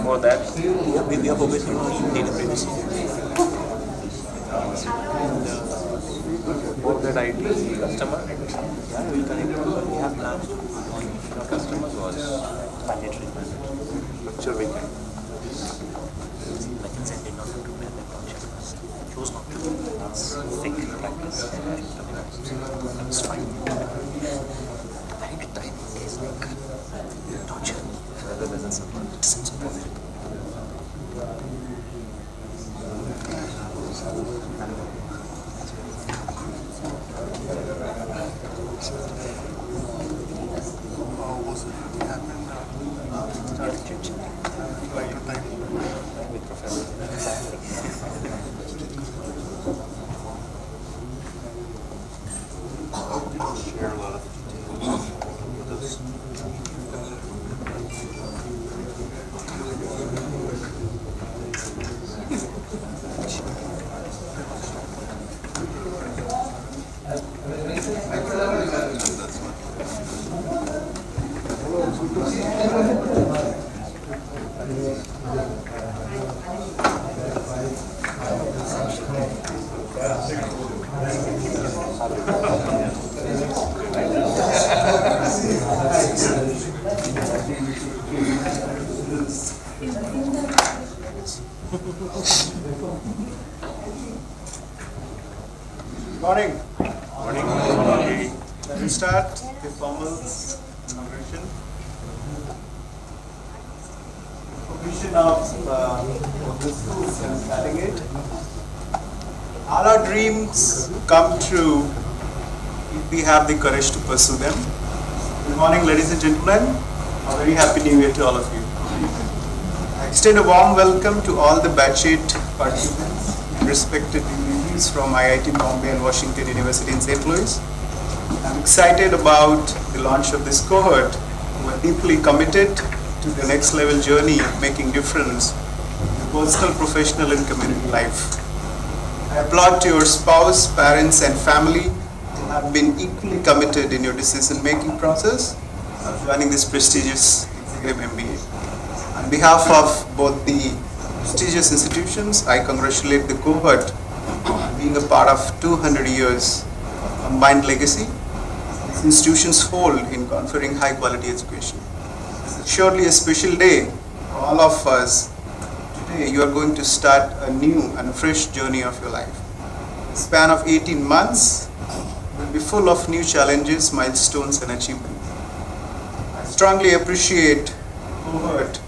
For that, we are focusing on data privacy. Both that IT customer, yeah, we connect. We have plans to on our customers was mandatory. Sure, we can. Like incentive not to prepare the project. Choose not to. That's thick practice. That's fine. Time to time is like torture. Rather than support. It doesn't support it. Morning. Morning. Let me start the formal inauguration. Vision of the school and starting it. All our dreams come true if we have the courage to pursue them. Good morning, ladies and gentlemen. A very happy new year to all of you. I extend a warm welcome to all the batchmate participants and respected dignitaries from IIT Bombay and Washington University in St. Louis. I'm excited about the launch of this cohort who are deeply committed to the next level journey of making difference in personal, professional and community life. I applaud to your spouse, parents and family who have been equally committed in your decision-making process of joining this prestigious EMBA. On behalf of both the prestigious institutions, I congratulate the cohort on being a part of 200 years of combined legacy these institutions hold in conferring high-quality education. It's surely a special day for all of us. Today, you are going to start a new and fresh journey of your life. The span of 18 months will be full of new challenges, milestones, and achievements. I strongly appreciate cohort,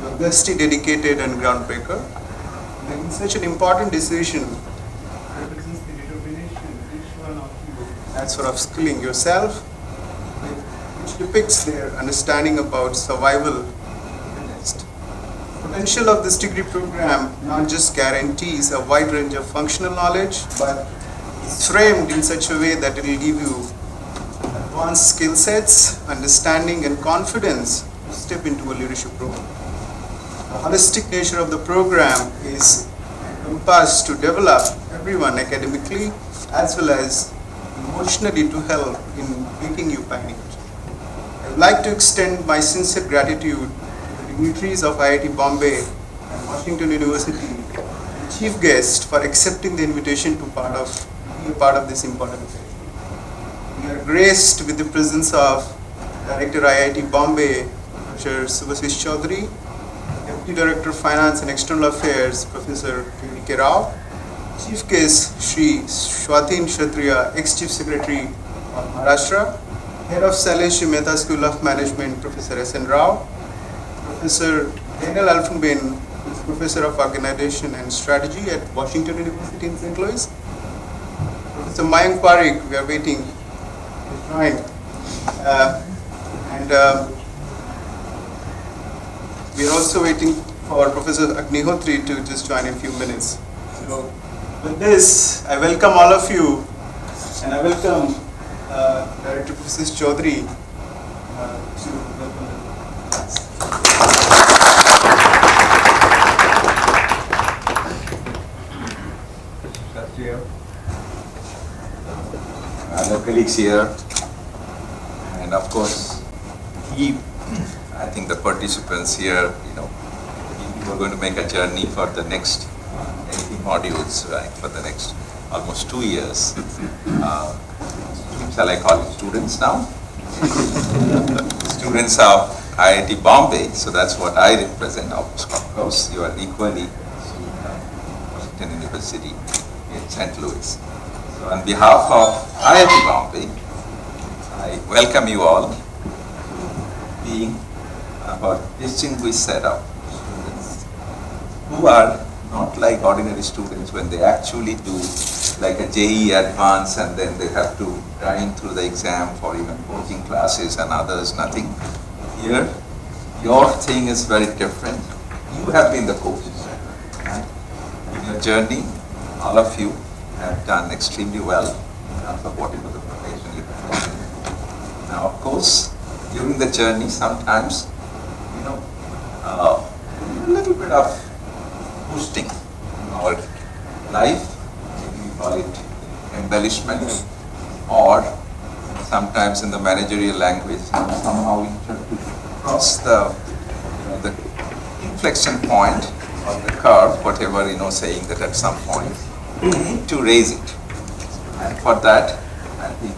your thirsty, dedicated, and groundbreaker. Making such an important decision represents the determination each one of you has for upskilling yourself, which depicts their understanding about survival. Potential of this degree program not just guarantees a wide range of functional knowledge, but is framed in such a way that it will give you advanced skill sets, understanding and confidence to step into a leadership role. The holistic nature of the program is encompassed to develop everyone academically as well as emotionally to help in making you pioneers. I would like to extend my sincere gratitude dignitaries of IIT Bombay and Washington University and chief guest for accepting the invitation to be a part of this important event. We are graced with the presence of Director IIT Bombay, Professor Subhasish Chaudhary, Deputy Director of Finance and External Affairs, Professor K. Rao, Chief Guest Shri Shwatin Kshatriya, Ex-Chief Secretary of Maharashtra, Head of Sailesh Mehta School of Management, Professor S.N. Rao, Professor Daniel Alfenbein, who is Professor of Organization and Strategy at Washington University in St. Louis. Professor Mayank Parikh, we are waiting. join. And we are also waiting for Professor Agnihotri to just join in a few minutes. So with this, I welcome all of you, and I welcome Director Professor Chaudhary to welcome the class. Other colleagues here, and of course, I think the participants here, we're going to make a journey for the next 80 modules, right, for the next almost 2 years. Shall I call it students now? Students of IIT Bombay, so that's what I represent. Of course, you are equally Washington University in St. Louis. So on behalf of IIT Bombay, I welcome you all to being our distinguished set of students who are not like ordinary students when they actually do like a JEE advance and then they have to grind through the exam for even coaching classes and others, nothing. Here, your thing is very different. You have been the coaches. Right? In your journey, all of you have done extremely well in terms of whatever the profession you have done. Now, of course, during the journey, sometimes, a little bit of boosting in our life, maybe we call it embellishment, or sometimes in the managerial language, somehow we try to cross the inflection point or the curve, whatever, saying that at some point, we need to raise it. And for that, I think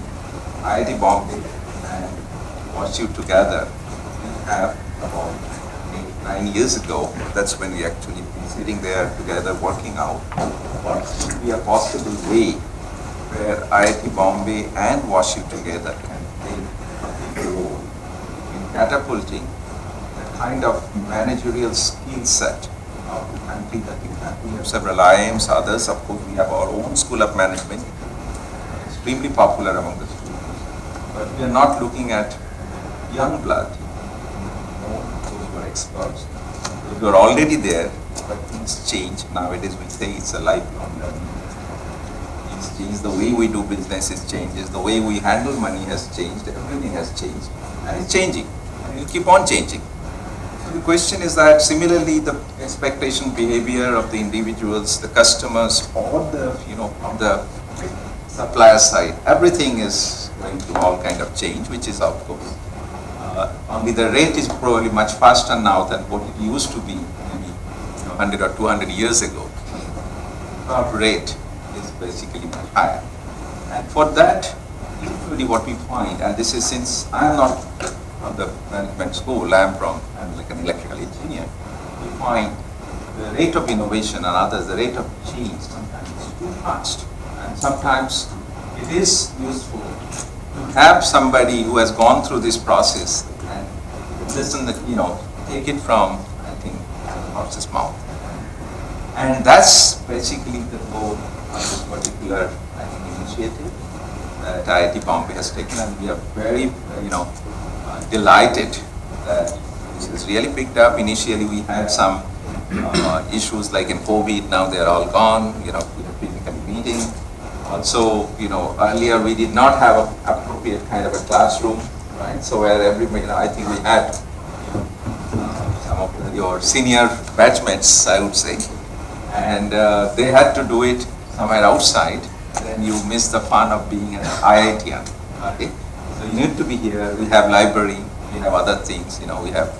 IIT Bombay and WashU together, we have about 8-9 years ago, that's when we actually been sitting there together working out what should be a possible way where IIT Bombay and WashU together can play a big role in catapulting the kind of managerial skill set of the country that we have. We have several IIMs, others, of course, we have our own school of management, extremely popular among the students. But we are not looking at young blood, those who are experts. Those who are already there, but things change. Nowadays we say it's a lifelong learning. Things change, the way we do business is changes, the way we handle money has changed, everything has changed, and it's changing, and it will keep on changing. The question is that similarly the expectation behavior of the individuals, the customers, or on the supplier side, everything is going through all kind of change, which is of course only the rate is probably much faster now than what it used to be maybe 100 or 200 years ago. Our rate is basically much higher, and for that usually what we find, and this is since I am not from the management school, I'm like an electrical engineer, we find the rate of innovation and others, the rate of change sometimes is too fast. And sometimes it is useful to have somebody who has gone through this process and listen, take it from, I think, the horse's mouth. And that's basically the goal of this particular, I think, initiative that IIT Bombay has taken, and we are very, delighted that this has really picked up. Initially, we had some issues like in COVID. Now they are all gone. We are physically meeting. Also, earlier we did not have an appropriate kind of a classroom, right? So where everybody, I think we had some of your senior batchmates, I would say, and they had to do it somewhere outside. Then you miss the fun of being an IITian. Okay? So you need to be here. We have library. We have other things. We have,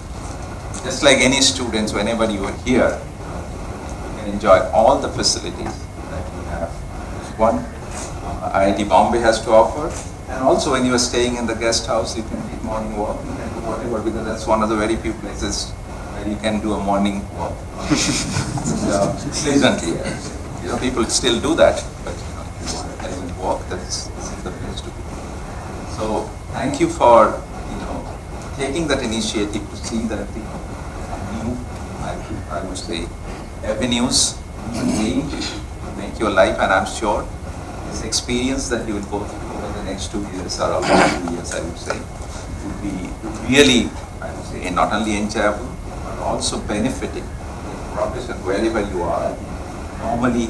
just like any students, whenever you are here, you can enjoy all the facilities that you have. One, IIT Bombay has to offer, and also when you are staying in the guest house, you can take morning walk, you can do whatever, because that's one of the very few places where you can do a morning walk. Pleasantly, people still do that, but if you want a pleasant walk, this is the place to be. So thank you for taking that initiative to see that the new, I would say, avenues to make your life, and I'm sure this experience that you will go through over the the next 2 years or almost 2 years, I would say, would be really, I would say, not only enjoyable, but also benefiting the profession wherever you are. Normally,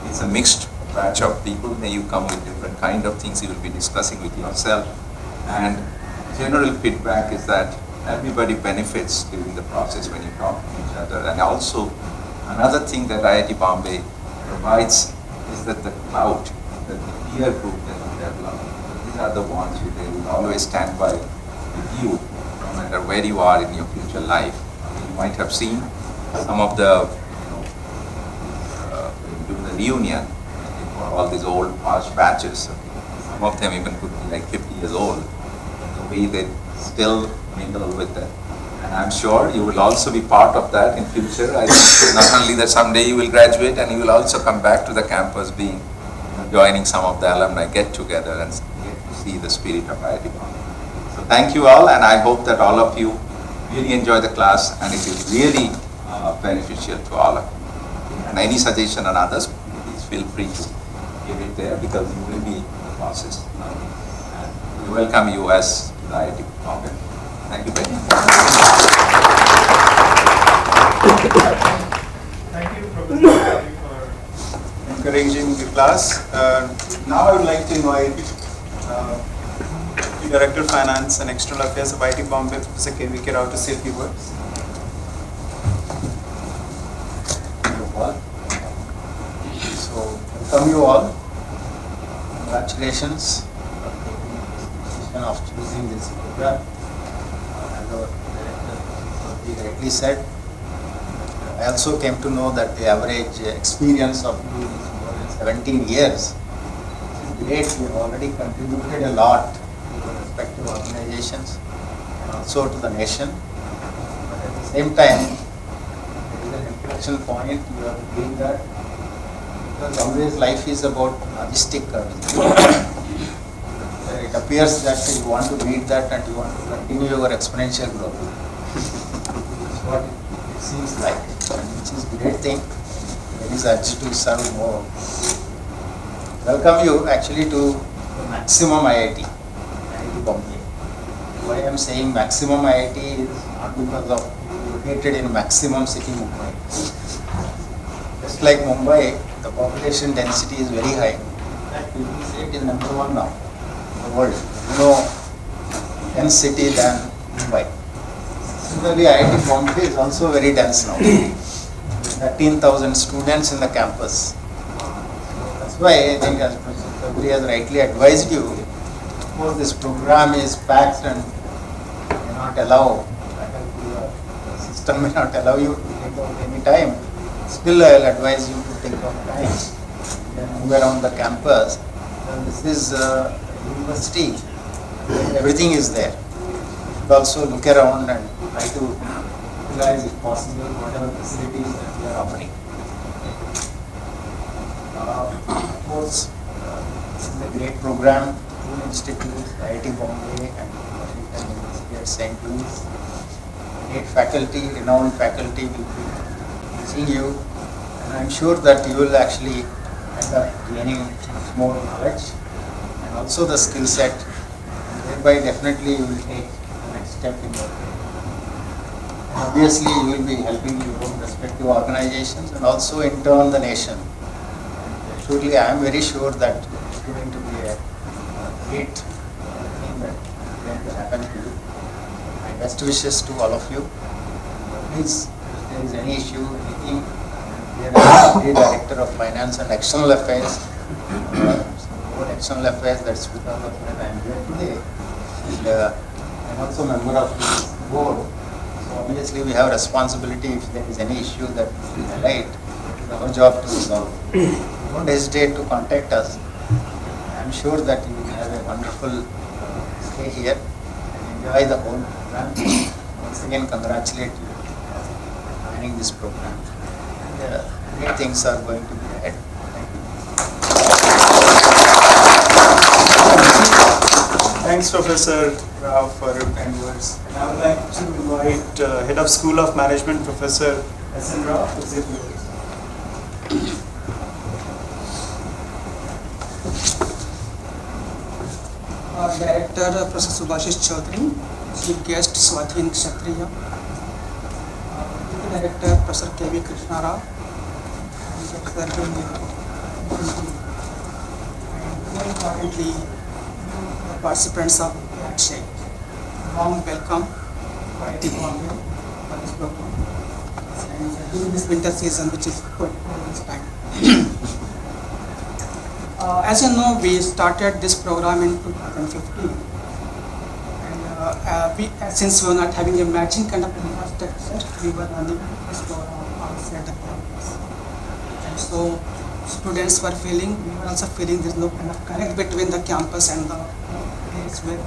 it's a mixed batch of people. May you come with different kind of things you will be discussing with yourself. And general feedback is that everybody benefits during the process when you talk to each other. And also, another thing that IIT Bombay provides is that the cloud, that the peer group that you develop, these are the ones who they will always stand by with you, no matter where you are in your future life. You might have seen some of the, when you do the reunion, for all these old past batches, some of them even could be like 50 years old, the way they still mingle with them. And I'm sure you will also be part of that in future. I think not only that someday you will graduate and you will also come back to the campus being, joining some of the alumni get together and get to see the spirit of IIT Bombay. So thank you all, and I hope that all of you really enjoy the class and it is really beneficial to all of you. And any suggestion on others, please feel free to give it there because you will be in the process. And we welcome you as the IIT Bombay. Thank you very much. Thank you, Professor, for encouraging the class. Now I would like to invite the Director of Finance and External Affairs of IIT Bombay, Professor K.V.K. Rao, to say a few words. So, welcome you all. Congratulations for taking the decision of choosing this program. As our director rightly said, I also came to know that the average experience of you is more than 17 years. Great, you have already contributed a lot to your respective organizations and also to the nation. But at the same time, there is an inflection point you have to gain that. Because always life is about logistic. It appears that you want to meet that and you want to continue your exponential growth. That's what it seems like, which is a great thing. There is urge to serve more. Welcome you actually to the maximum IIT Bombay. Why I am saying maximum IIT is not because of located in maximum city Mumbai. Just like Mumbai, the population density is very high. In fact, you will say it is number one now in the world. Dense city than Mumbai. Similarly, IIT Bombay is also very dense now. 13,000 students in the campus. That's why I think, as Professor Chaudhary has rightly advised you, of course this program is packed and cannot allow, the system may not allow you to take out any time. Still, I will advise you to take out time and move around the campus. And this is a university, everything is there. You should also look around and try to utilize, if possible, whatever facilities that we are offering. Of course, this is a great program. Two institutes, IIT Bombay and Washington University at St. Louis. Great faculty, renowned faculty will be teaching you, and I'm sure that you will actually end up gaining much more knowledge and also the skill set, and thereby definitely you will take the next step in your career. And obviously you will be helping your own respective organizations and also in turn the nation. And surely I am very sure that it's going to be a great thing that is going to happen to you. My best wishes to all of you. Please, if there is any issue, anything, we are the Director of Finance and External Affairs, External Affairs, that's because of that I am here today. And I am also a member of this board. So obviously we have responsibility if there is any issue that we highlight, it is our job to resolve. Don't hesitate to contact us. I am sure that you will have a wonderful stay here and enjoy the whole program. Once again, congratulate you on joining this program. And great things are going to be ahead. Thank you. Thanks, Professor Rao, for your kind words. And I would like to invite Head of School of Management, Professor S.N. Rao, to say a few words. Director Professor Subhashish Chaudhary, Chief Guest Swathin Kshatriya, Director Professor K.V. Krishnara, and more importantly, the participants of Shake. Warm welcome to IIT Bombay for this program. And during this winter season, which is quite this time. As you know, we started this program in 2015, and since we were not having a matching kind of infrastructure, we were running this program outside the campus. And so students were feeling, we were also feeling there's no kind of connect between the campus and the place where the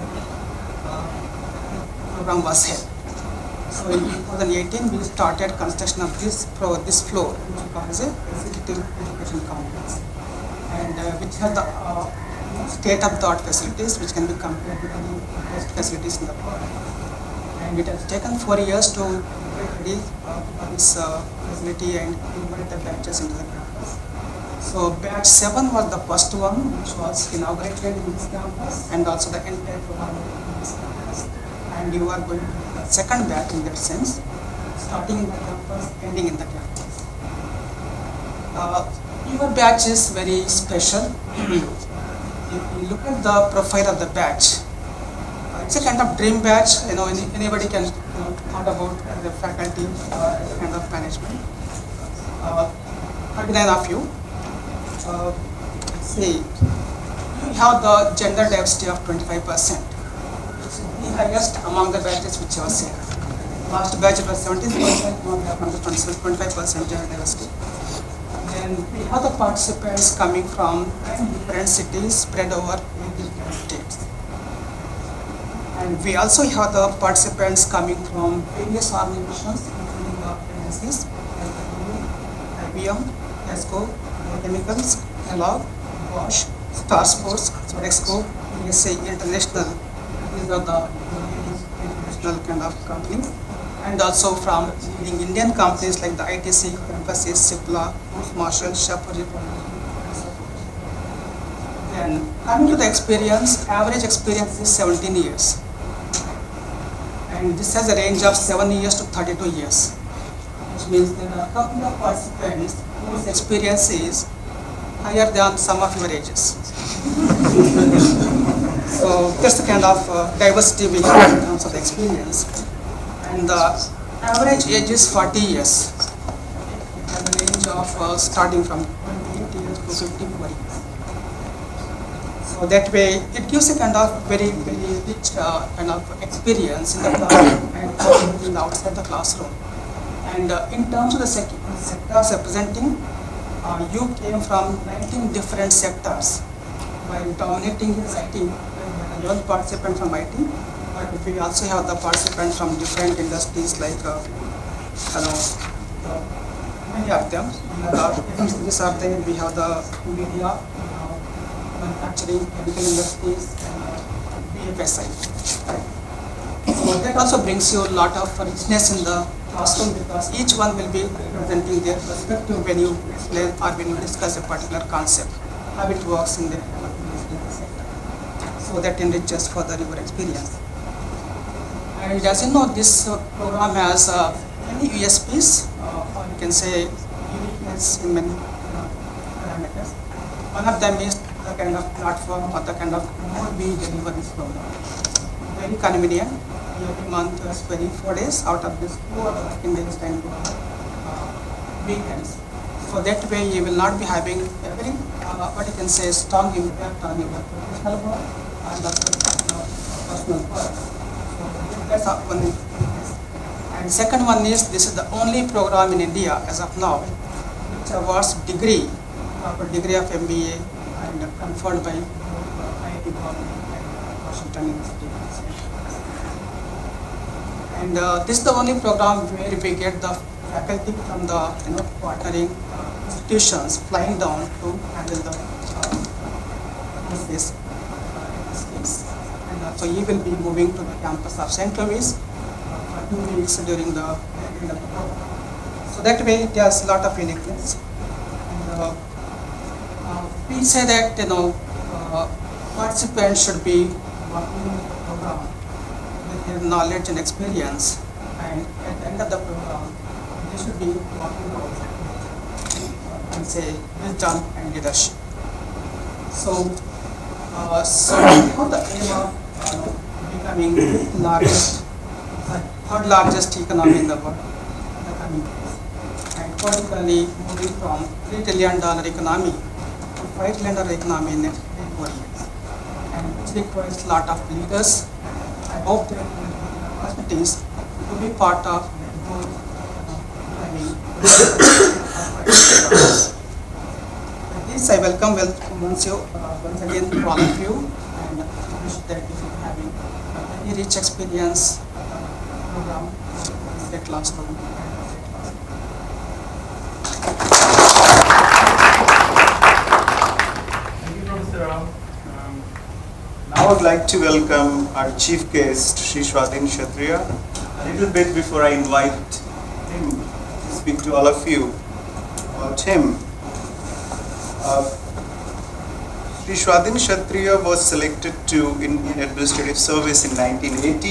program was held. So in 2018, we started construction of this floor, which was a executive education complex, and which has the state-of-the-art facilities, which can be compared with the best facilities in the world. And it has taken 4 years to get ready for this facility and invite the batches into the campus. So batch 7 was the first one, which was inaugurated in this campus, and also the entire program in this campus. And you are going to be the second batch in that sense, starting in the campus, ending in the campus. Your batch is very special. If you look at the profile of the batch, it's a kind of dream batch. You know, anybody can thought about the faculty as a kind of management. 39 of you. See, we have the gender diversity of 25%. It's the highest among the batches which was here. Last batch it was 17%, now we have 25% gender diversity. Then we have the participants coming from different cities spread over 8 different states. And we also have the participants coming from various organizations, including the agencies like IBM, ESCO, Chemicals, Alog, WashU, Star Sports, Sodexco, ESA International. These are the international kind of companies. And also from leading Indian companies like the ITC, Emphasis, Cipla, Marshall, Shapuri. Then coming to the experience, average experience is 17 years. And this has a range of 7 years to 32 years. Which means there are a couple of participants whose experience is higher than some of your ages. So that's the kind of diversity we have in terms of experience. And the average age is 40 years. It has a range of starting from 28 years to 54 years. So that way, it gives a kind of very, very rich kind of experience in the classroom and in the outside the classroom. And in terms of the sectors representing, you came from 19 different sectors by dominating this IT. One participant from IT, but we also have the participants from different industries like many of them. These are there. We have the media, manufacturing, chemical industries, and BFSI. So that also brings you a lot of richness in the classroom because each one will be presenting their perspective when you explain or when you discuss a particular concept, how it works in the sector. So that enriches further your experience. And as you know, this program has many USPs, or you can say uniqueness in many parameters. One of them is the kind of platform or the kind of mode we deliver this program. Very convenient. Every month is 24 days, out of this 2 working days and weekends. So that way you will not be having a very, what you can say, strong impact on your professional work and also personal work. So that's one thing. And second one is, this is the only program in India as of now which awards degree, proper degree of MBA and conferred by IIT Bombay and Washington University. And this is the only program where we get the faculty from the partnering institutions flying down to handle the this case. And so he will be moving to the campus of St. Louis for 2 weeks during the end of the program. So that way it has a lot of uniqueness. And we say that participants should be working in the program with their knowledge and experience, and at the end of the program, they should be working out and say wisdom and leadership. So, we have the aim of becoming third largest economy in the world in the coming years, and particularly moving from $3 trillion economy to $5 trillion economy in the next 4 years, and which requires a lot of leaders. I hope there will be opportunities to be part of those with this, I welcome once again to all of you, and wish that you will having a very rich experience program in the classroom. Thank you, Professor Ram. Now I would like to welcome our chief guest, Shri Swadhin Kshatriya. A little bit before I invite him to speak to all of you about him. Shri Swadhin Kshatriya was selected to Indian Administrative Service in 1980.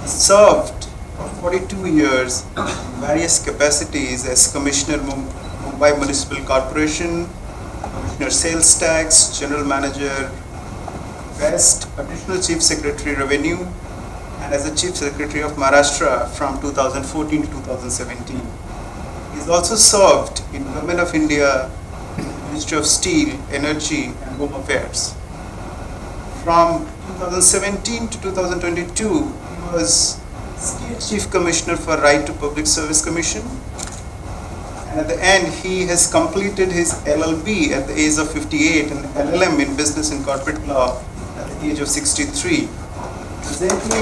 He served for 42 years in various capacities as Commissioner Mumbai Municipal Corporation, Commissioner Sales Tax, General Manager West, Additional Chief Secretary Revenue, and as the Chief Secretary of Maharashtra from 2014 to 2017. He has also served in Government of India, Ministry of Steel, Energy and Home Affairs. From 2017 to 2022, he was State Chief Commissioner for Right to Public Service Commission. And at the end, he has completed his LLB at the age of 58 and LLM in Business and Corporate Law at the age of 63. Presently,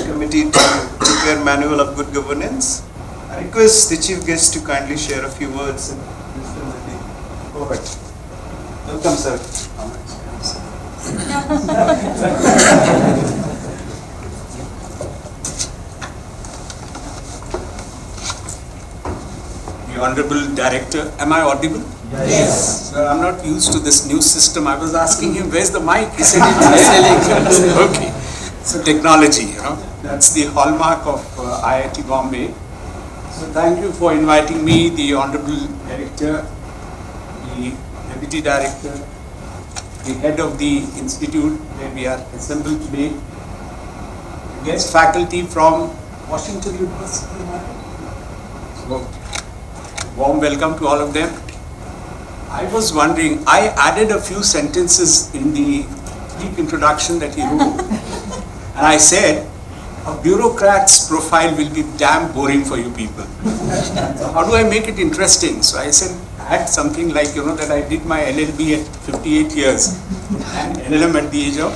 committee to prepare Manual of Good Governance. I request the chief guest to kindly share a few words and wisdom with the poet. Welcome, sir. The Honorable Director, am I audible? Yes. So I'm not used to this new system. I was asking him, where's the mic? He said it's there. Okay. So technology, that's the hallmark of IIT Bombay. So thank you for inviting me, the Honorable Director, the Deputy Director, the head of the institute where we are assembled today, guest faculty from Washington University. So, warm welcome to all of them. I was wondering, I added a few sentences in the brief introduction that he wrote. And I said, a bureaucrat's profile will be damn boring for you people. So how do I make it interesting? So I said, add something like, that I did my LLB at 58 years and LLM at the age of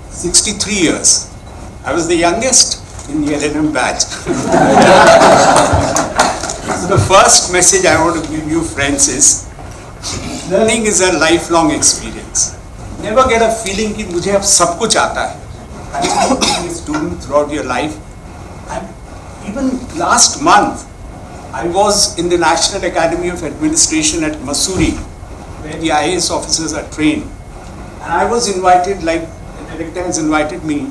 63 years. I was the youngest in the LLM batch. So the first message I want to give you, friends, is learning is a lifelong experience. Never get a feeling कि मुझे अब सब कुछ आता है. You being a student throughout your life. And even last month, I was in the National Academy of Administration at Mussoorie, where the IAS officers are trained. And I was invited, like the director has invited me,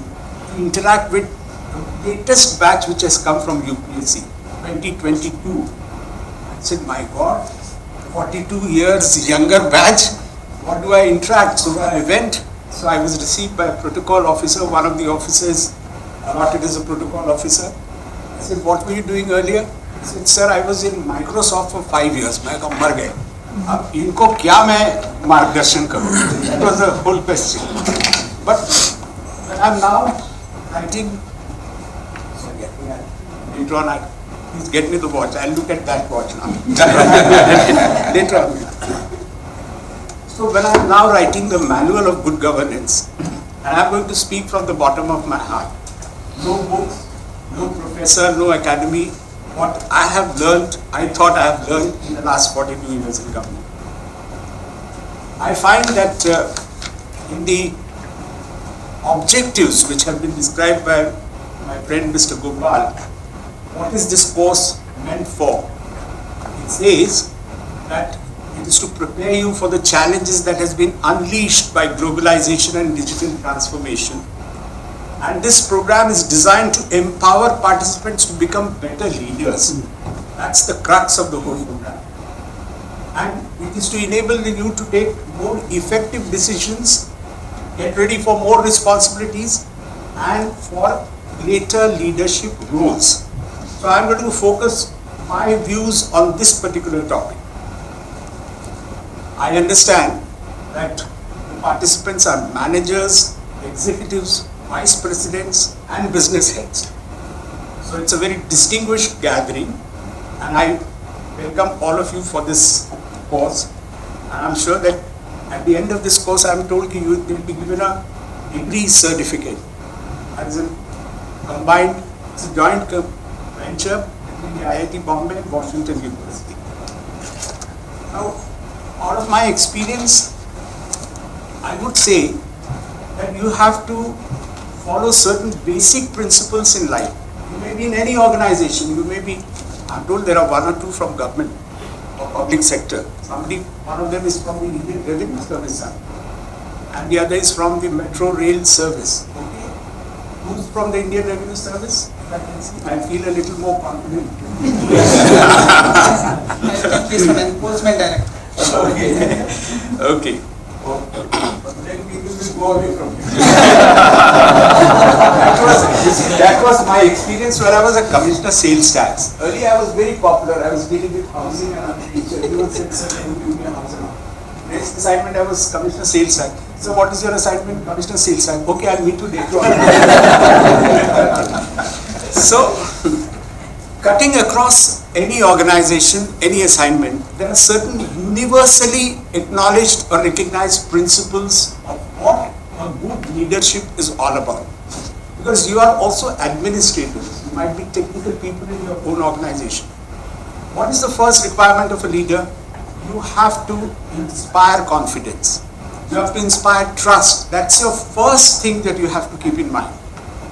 to interact with the latest batch which has come from UPSC, 2022. I said, my God, 42 years younger batch, what do I interact? So I went. So I was received by a protocol officer, one of the officers allotted as a protocol officer. I said, what were you doing earlier? He said, sir, I was in Microsoft for 5 years. मैं कहा मर गए. अब इनको क्या मैं मार्गदर्शन करूँ? That was the whole question. But I'm now writing. Later on, please get me the watch. I'll look at that watch now. Later on. So when I'm now writing the Manual of Good Governance, and I'm going to speak from the bottom of my heart. No books, no professor, no academy. What I have learned, I thought I have learned in the last 42 years in government. I find that in the objectives which have been described by my friend Mr. Gopal, what is this course meant for? It says that It is to prepare you for the challenges that has been unleashed by globalization and digital transformation. And this program is designed to empower participants to become better leaders. That's the crux of the whole program. And it is to enable you to take more effective decisions, get ready for more responsibilities, and for greater leadership roles. So I'm going to focus my views on this particular topic. I understand that the participants are managers, executives, vice presidents, and business heads. So it's a very distinguished gathering, and I welcome all of you for this course. And I'm sure that at the end of this course, I'm told you will be given a degree certificate. That is a combined, it's a joint venture between the IIT Bombay and Washington University. Now, out of my experience, I would say that you have to follow certain basic principles in life. You may be in any organization, you may be, I'm told there are one or two from government or public sector. One of them is from the Indian Revenue Service and the other is from the Metro Rail Service. Okay. Who's from the Indian Revenue Service? I can see. I feel a little more confident. He's from Enforcement Director. Okay. Okay. Then people will go away from you. That was my experience when I was a commissioner sales tax. Earlier I was very popular. I was dealing with housing and other things. Everyone said, sir, can you give me a house? Next assignment I was commissioner sales tax. So what is your assignment? Commissioner sales tax. Okay, I'll meet you later on. So, cutting across any organization, any assignment, there are certain universally acknowledged or recognized principles of what a good leadership is all about. Because you are also administrators, you might be technical people in your own organization. What is the first requirement of a leader? You have to inspire confidence. You have to inspire trust. That's your first thing that you have to keep in mind.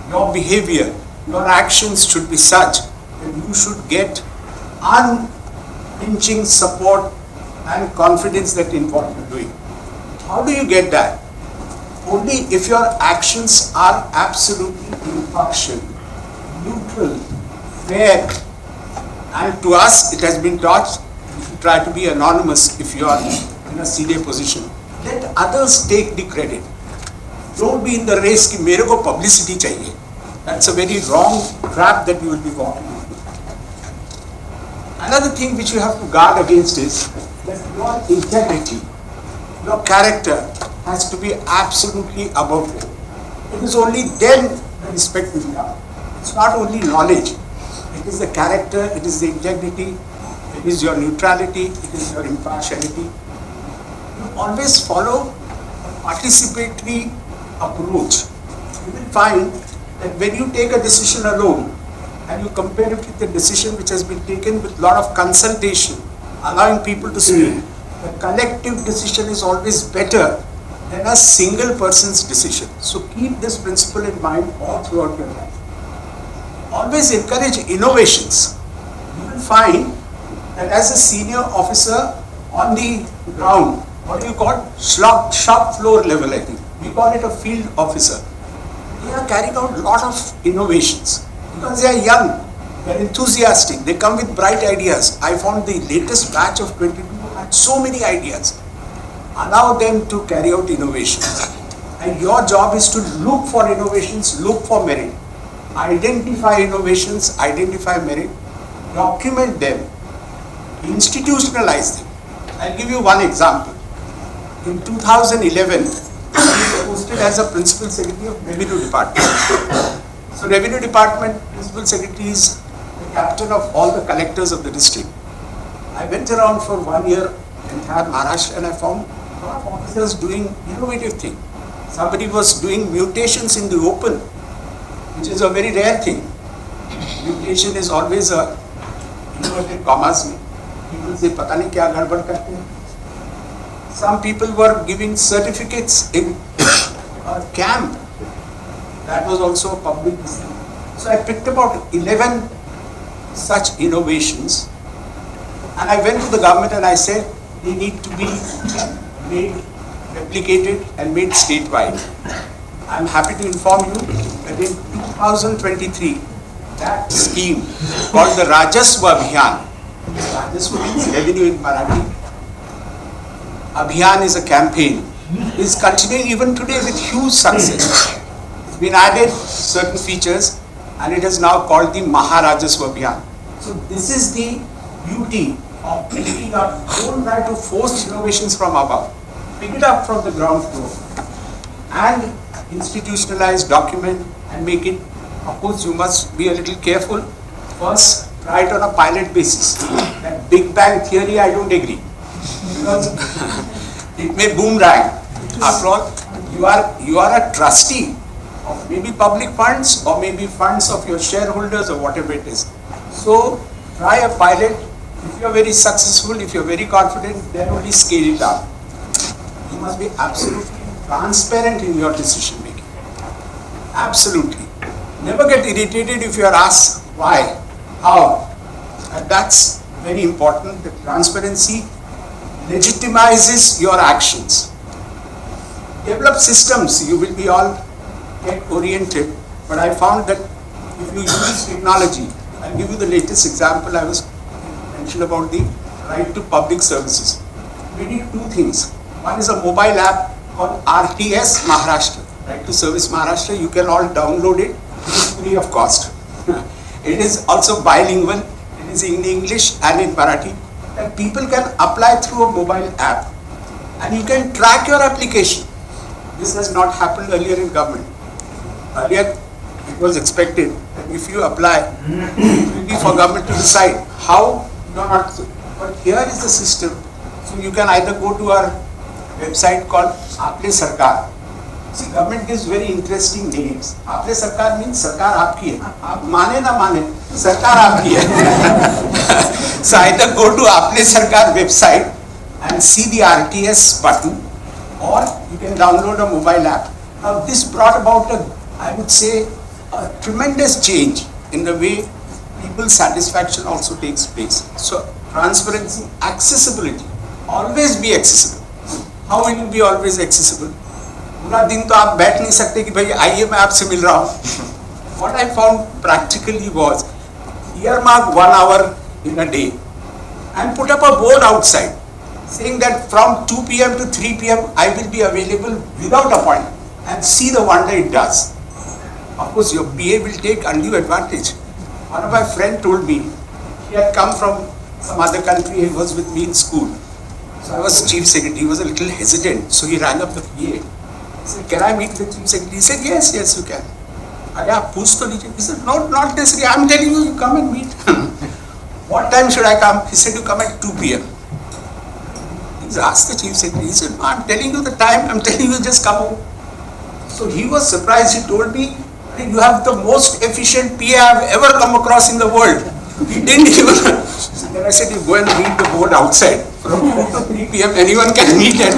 Your behavior, your actions should be such that you should get unflinching support and confidence that in what you're doing. How do you get that? Only if your actions are absolutely impartial, neutral, fair, and to us it has been taught you should try to be anonymous if you are in a senior position. Let others take the credit. Don't be in the race ki mere ko publicity chahiye. That's a very wrong trap that you will be walking into. Another thing which you have to guard against is that your integrity, your character has to be absolutely above board. It is only then the respect will come. It's not only knowledge, it is the character, it is the integrity, it is your neutrality, it is your impartiality. You always follow a participatory approach. You will find that when you take a decision alone and you compare it with the decision which has been taken with a lot of consultation, allowing people to speak, the collective decision is always better than a single person's decision. So keep this principle in mind all throughout your life. Always encourage innovations. You will find that as a senior officer on the ground, what do you call it? Shop floor level, I think. We call it a field officer. They are carrying out a lot of innovations because they are young, they are enthusiastic, they come with bright ideas. I found the latest batch of 22 had so many ideas. Allow them to carry out innovations. And your job is to look for innovations, look for merit. Identify innovations, identify merit, document them, institutionalize them. I'll give you one example. In 2011, I was posted as a Principal Secretary of Revenue Department. So Revenue Department Principal Secretary is the captain of all the collectors of the district. I went around for 1 year in entire Maharashtra and I found a lot of officers doing innovative things. Somebody was doing mutations in the open, which is a very rare thing. Mutation is always a inverted commas. People say, "Pata nahi kya gadbad karte hain." Some people were giving certificates in a camp. That was also a public thing. So I picked about 11 such innovations and I went to the government and I said, they need to be made, replicated and made statewide. I'm happy to inform you that in 2023, that scheme called the Rajaswa Abhiyan, Rajaswa means revenue in Marathi, Abhiyan is a campaign, is continuing even today with huge success. It's been added certain features and it is now called the Maharajaswa Abhiyan. So this is the beauty of picking up, don't try to force innovations from above, pick it up from the ground floor and institutionalize, document and make it. Of course you must be a little careful. First try it on a pilot basis. That Big Bang theory I don't agree. Because it may boomerang. After all, you are a trustee of maybe public funds or maybe funds of your shareholders or whatever it is. So try a pilot. If you are very successful, if you are very confident, then only scale it up. You must be absolutely transparent in your decision making. Absolutely. Never get irritated if you are asked why, how. And that's very important. The transparency legitimizes your actions. Develop systems, you will be all get oriented. But I found that if you use technology, I'll give you the latest example. I was mentioned about the right to public services. We did two things. One is a mobile app called RTS Maharashtra, right to service Maharashtra. You can all download it. It is free of cost. It is also bilingual. It is in English and in Marathi. And people can apply through a mobile app. And you can track your application. This has not happened earlier in government. Earlier, it was expected that if you apply, it will be for government to decide how you are not. But here is the system. So you can either go to our website called Aapne Sarkar. See, government gives very interesting names. Aapne Sarkar means Sarkar aapki hai. Aap mane na mane, Sarkar aapki hai. So either go to Aapne Sarkar website and see the RTS button, or you can download a mobile app. Now this brought about I would say, a tremendous change in the way people's satisfaction also takes place. So transparency, accessibility, always be accessible. How will you be always accessible? पूरा दिन तो आप बैठ नहीं सकते कि भाई आइए मैं आपसे मिल रहा हूँ. What I found practically was earmark 1 hour in a day and put up a board outside saying that from 2 p.m. to 3 p.m. I will be available without appointment, and see the wonder it does. Of course, your PA will take undue advantage. One of my friends told me, he had come from some other country, he was with me in school. So I was chief secretary, he was a little hesitant, so he rang up the PA. He said, can I meet the chief secretary? He said, yes, you can. He said, no, not necessarily, I'm telling you, you come and meet. What time should I come? He said, you come at 2 p.m. He asked the chief secretary, he said, no, I'm telling you the time, I'm telling you just come home. So he was surprised, he told me, you have the most efficient PA I've ever come across in the world. He didn't even. Then I said, you go and read the board outside. From 4 to 3 p.m. anyone can meet it.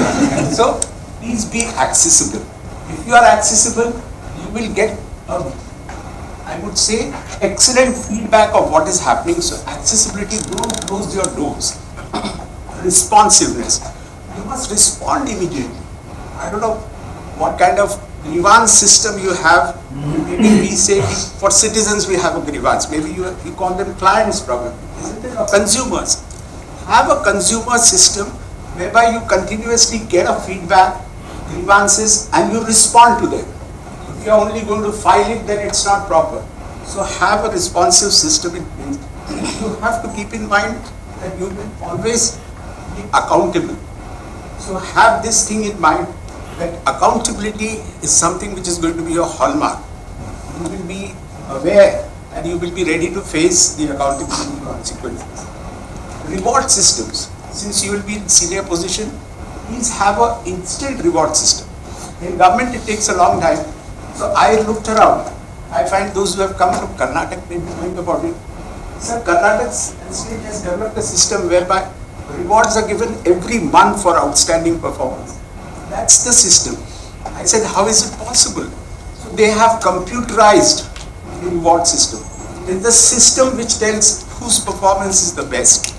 So please be accessible. If you are accessible, you will get, I would say, excellent feedback of what is happening. So accessibility, don't close your doors. Responsiveness. You must respond immediately. I don't know what kind of grievance system you have. Maybe we say for citizens we have a grievance. Maybe you call them clients probably. Isn't it? Or consumers. Have a consumer system whereby you continuously get a feedback, grievances, and you respond to them. If you are only going to file it, then it's not proper. So have a responsive system in place. You have to keep in mind that you will always be accountable. So have this thing in mind, that accountability is something which is going to be your hallmark. You will be aware and you will be ready to face the accountability consequences. Reward systems. Since you will be in senior position, please have an instant reward system. In government it takes a long time. So I looked around. I find those who have come from Karnataka may be knowing about it. Sir, Karnataka state has developed a system whereby rewards are given every month for outstanding performance. That's the system. I said, how is it possible? So they have computerized the reward system. It's the system which tells whose performance is the best.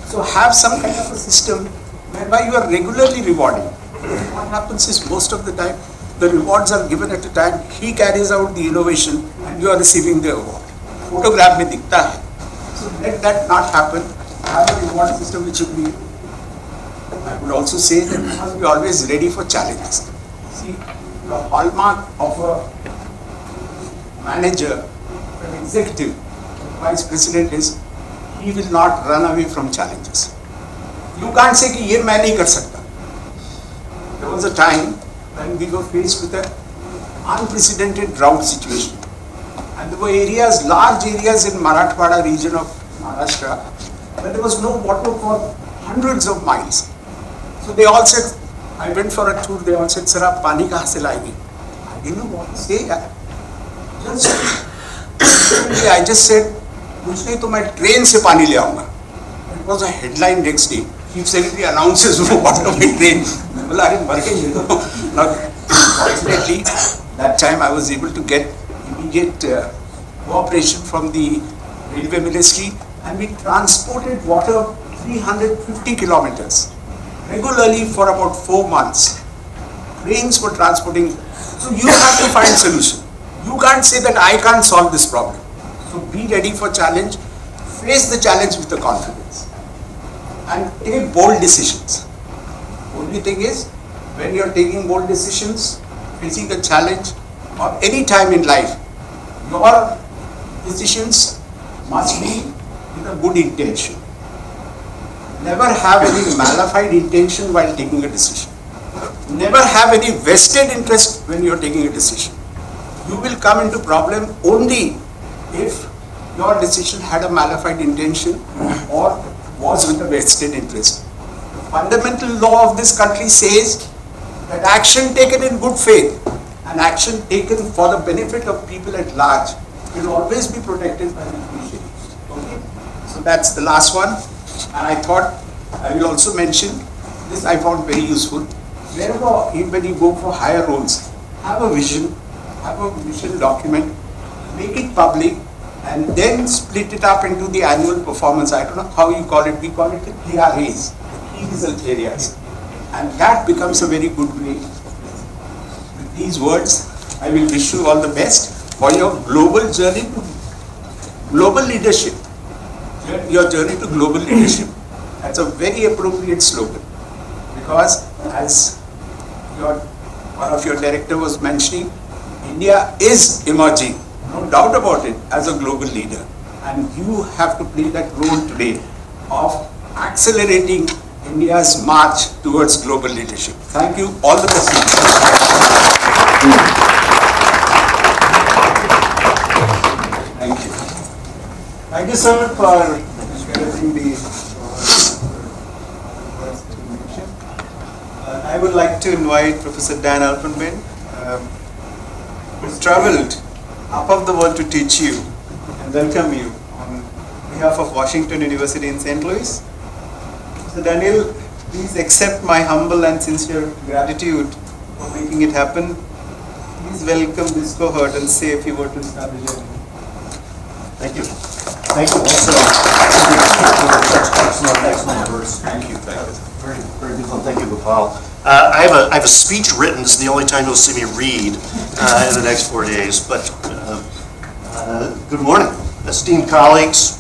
So have some kind of a system whereby you are regularly rewarding. What happens is most of the time, the rewards are given at a time he carries out the innovation and you are receiving the award. Photograph mein dikhta hai. So let that not happen. Have a reward system which should be. I would also say that we must be always ready for challenges. See, the hallmark of a manager, an executive, vice president is he will not run away from challenges. You can't say कि ये मैं नहीं कर सकता. There was a time when we were faced with an unprecedented drought situation. And there were areas, large areas in Marathwada region of Maharashtra, where there was no water for hundreds of miles. So they all said, I went for a tour, they all said, sir, aap pani kahan se laenge? I didn't know what to say. I just said, कुछ नहीं तो मैं train से पानी ले आऊंगा. It was a headline next day. Chief Secretary announces what of a train. बोला अरे मर गए तो. Now, fortunately, that time I was able to get immediate cooperation from the Railway Ministry, and we transported water 350 kilometers regularly for about 4 months. Trains were transporting. So you have to find solution. You can't say that I can't solve this problem. So be ready for challenge. Face the challenge with the confidence and take bold decisions. Only thing is, when you're taking bold decisions, facing a challenge or any time in life, your decisions must be with a good intention. Never have any malified intention while taking a decision. Never have any vested interest when you're taking a decision. You will come into problem only if your decision had a malified intention or was with a vested interest. The fundamental law of this country says that action taken in good faith and action taken for the benefit of people at large will always be protected by the judiciary. Okay? So that's the last one. And I thought I will also mention this. I found very useful. Wherever when you go for higher roles, have a vision document, make it public, and then split it up into the annual performance. I don't know how you call it. We call it the KRAs, the key result areas, and that becomes a very good way. With these words, I will wish you all the best for your global journey to global leadership. Your journey to global leadership. That's a very appropriate slogan, because as one of your director was mentioning, India is emerging, no doubt about it, as a global leader, and you have to play that role today of accelerating India's march towards global leadership. Thank you. All the best. Thank you. Thank you so much for sharing the I would like to invite Professor Dan Alpenben, who's traveled up of the world to teach you and welcome you on behalf of Washington University in St. Louis. So Daniel, please accept my humble and sincere gratitude for making it happen. Please welcome this cohort and say a few words to start the journey. Thank you. Thank you also. Excellent words. Thank you. Very, very good one. Thank you, Gopal. I have a speech written. This is the only time you'll see me read in the next 4 days. But good morning, esteemed colleagues,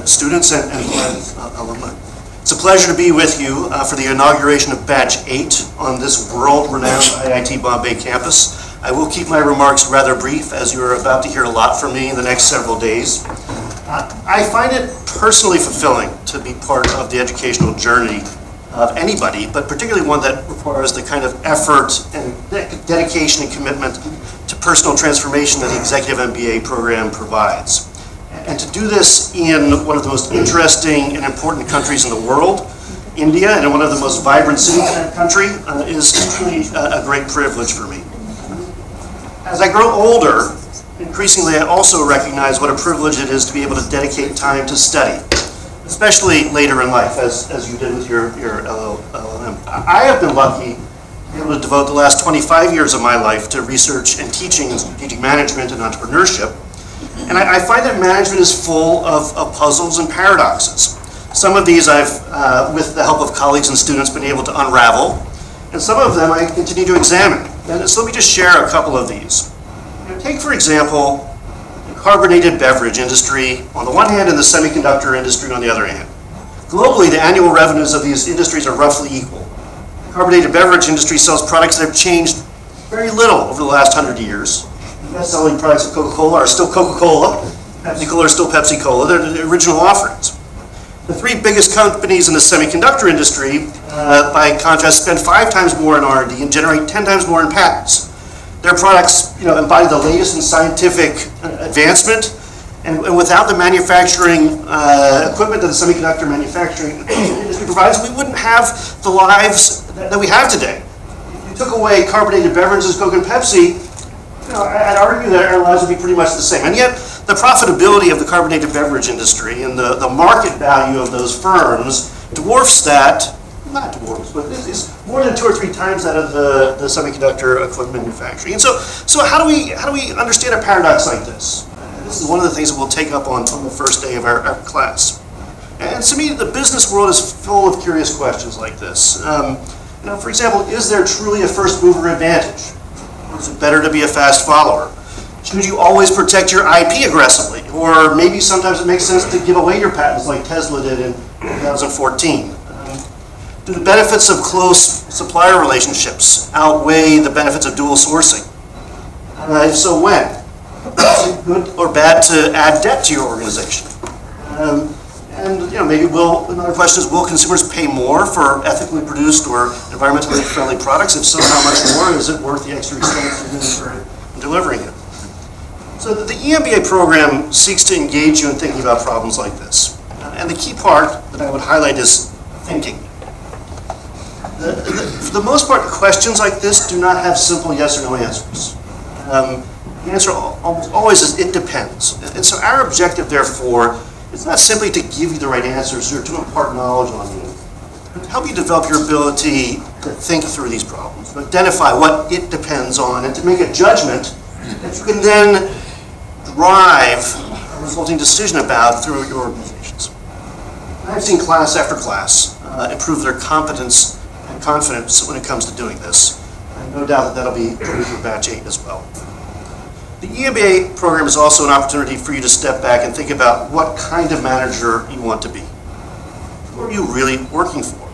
students, and friends, alumni. It's a pleasure to be with you for the inauguration of Batch 8 on this world-renowned IIT Bombay campus. I will keep my remarks rather brief, as you're about to hear a lot from me in the next several days. I find it personally fulfilling to be part of the educational journey of anybody, but particularly one that requires the kind of effort and dedication and commitment to personal transformation that the Executive MBA program provides. And to do this in one of the most interesting and important countries in the world, India, and in one of the most vibrant cities in that country, is truly a great privilege for me. As I grow older, increasingly I also recognize what a privilege it is to be able to dedicate time to study, especially later in life, as you did with your LLM. I have been lucky to be able to devote the last 25 years of my life to research and teaching in strategic management and entrepreneurship. And I find that management is full of puzzles and paradoxes. Some of these I've, with the help of colleagues and students, been able to unravel, and some of them I continue to examine. And so let me just share a couple of these. Take, for example, the carbonated beverage industry on the one hand and the semiconductor industry on the other hand. Globally, the annual revenues of these industries are roughly equal. The carbonated beverage industry sells products that have changed very little over the last 100 years. The best-selling products of Coca-Cola are still Coca-Cola, Pepsi-Cola are still Pepsi-Cola, they're the original offerings. The three biggest companies in the semiconductor industry, by contrast, spend 5 times more in R&D and generate 10 times more in patents. Their products, embody the latest in scientific advancement, and without the manufacturing equipment that the semiconductor manufacturing industry provides, we wouldn't have the lives that we have today. If you took away carbonated beverages, Coke and Pepsi, I'd argue that our lives would be pretty much the same. And yet, the profitability of the carbonated beverage industry and the market value of those firms dwarfs that, not dwarfs, but is more than 2 or 3 times that of the semiconductor equipment manufacturing. And so how do we understand a paradox like this? This is one of the things that we'll take up on the first day of our class. And to me, the business world is full of curious questions like this. For example, is there truly a first mover advantage? Or is it better to be a fast follower? Should you always protect your IP aggressively? Or maybe sometimes it makes sense to give away your patents like Tesla did in 2014. Do the benefits of close supplier relationships outweigh the benefits of dual sourcing? If so, when? Is it good or bad to add debt to your organization? Maybe another question is, will consumers pay more for ethically produced or environmentally friendly products? If so, how much more? Is it worth the extra expense in delivering it? So the EMBA program seeks to engage you in thinking about problems like this. And the key part that I would highlight is thinking. For the most part, questions like this do not have simple yes or no answers. The answer almost always is it depends. And so our objective, therefore, is not simply to give you the right answers or to impart knowledge on you, but to help you develop your ability to think through these problems, to identify what it depends on, and to make a judgment that you can then drive a resulting decision about through your organizations. I've seen class after class improve their competence and confidence when it comes to doing this. I have no doubt that that'll be true for batch 8 as well. The EMBA program is also an opportunity for you to step back and think about what kind of manager you want to be. Who are you really working for?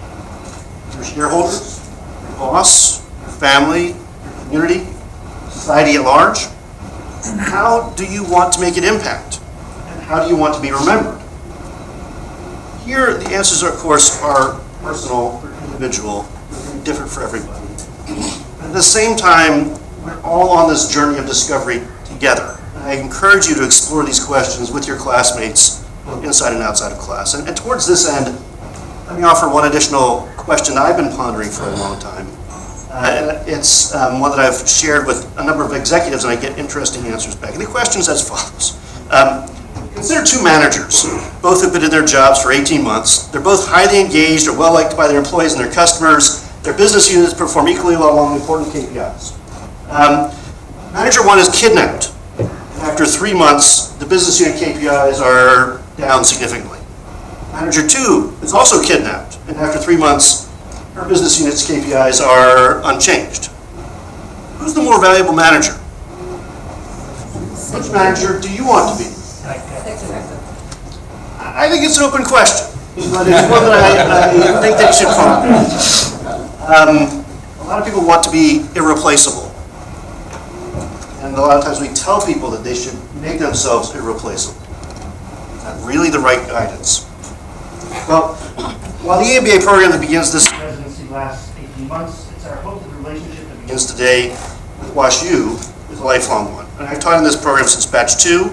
Your shareholders, your boss, your family, your community, society at large? And how do you want to make an impact? And how do you want to be remembered? Here, the answers, of course, are personal, individual, different for everybody. At the same time, we're all on this journey of discovery together. I encourage you to explore these questions with your classmates, both inside and outside of class. And towards this end, let me offer one additional question that I've been pondering for a long time. And it's one that I've shared with a number of executives, and I get interesting answers back. And the question is as follows. Consider 2 managers. Both have been in their jobs for 18 months. They're both highly engaged or well-liked by their employees and their customers. Their business units perform equally well along important KPIs. Manager 1 is kidnapped. After 3 months, the business unit KPIs are down significantly. Manager 2 is also kidnapped, and after 3 months, her business unit's KPIs are unchanged. Who's the more valuable manager? Which manager do you want to be? I think it's an open question, but it's one that I think that you should ponder. A lot of people want to be irreplaceable. And a lot of times we tell people that they should make themselves irreplaceable. Is that really the right guidance? Well, while the EMBA program that begins this residency lasts 18 months, it's our hope that the relationship that begins today with WashU is a lifelong one. And I've taught in this program since batch 2.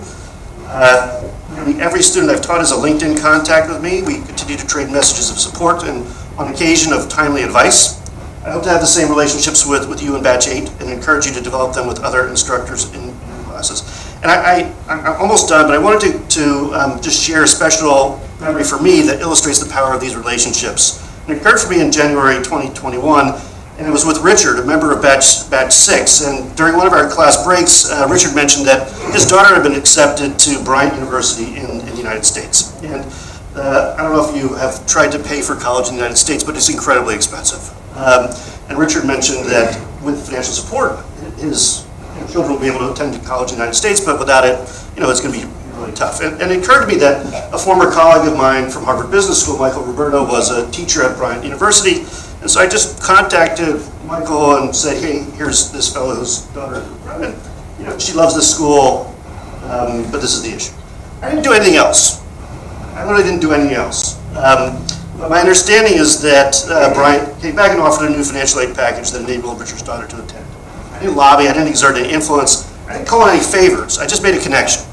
Nearly every student I've taught is a LinkedIn contact with me. We continue to trade messages of support and, on occasion, of timely advice. I hope to have the same relationships with you in batch 8 and encourage you to develop them with other instructors in your classes. And I'm almost done, but I wanted to just share a special memory for me that illustrates the power of these relationships. And it occurred for me in January 2021, and it was with Richard, a member of batch 6. And during one of our class breaks, Richard mentioned that his daughter had been accepted to Bryant University in the United States. And I don't know if you have tried to pay for college in the United States, but it's incredibly expensive. And Richard mentioned that with financial support, his children will be able to attend college in the United States, but without it, it's going to be really tough. And it occurred to me that a former colleague of mine from Harvard Business School, Michael Roberto, was a teacher at Bryant University. And so I just contacted Michael and said, hey, here's this fellow whose daughter is Bryant. She loves this school, but this is the issue. I didn't do anything else. I literally didn't do anything else. But my understanding is that Bryant came back and offered a new financial aid package that enabled Richard's daughter to attend. I didn't lobby, I didn't exert any influence, I didn't call on any favors, I just made a connection.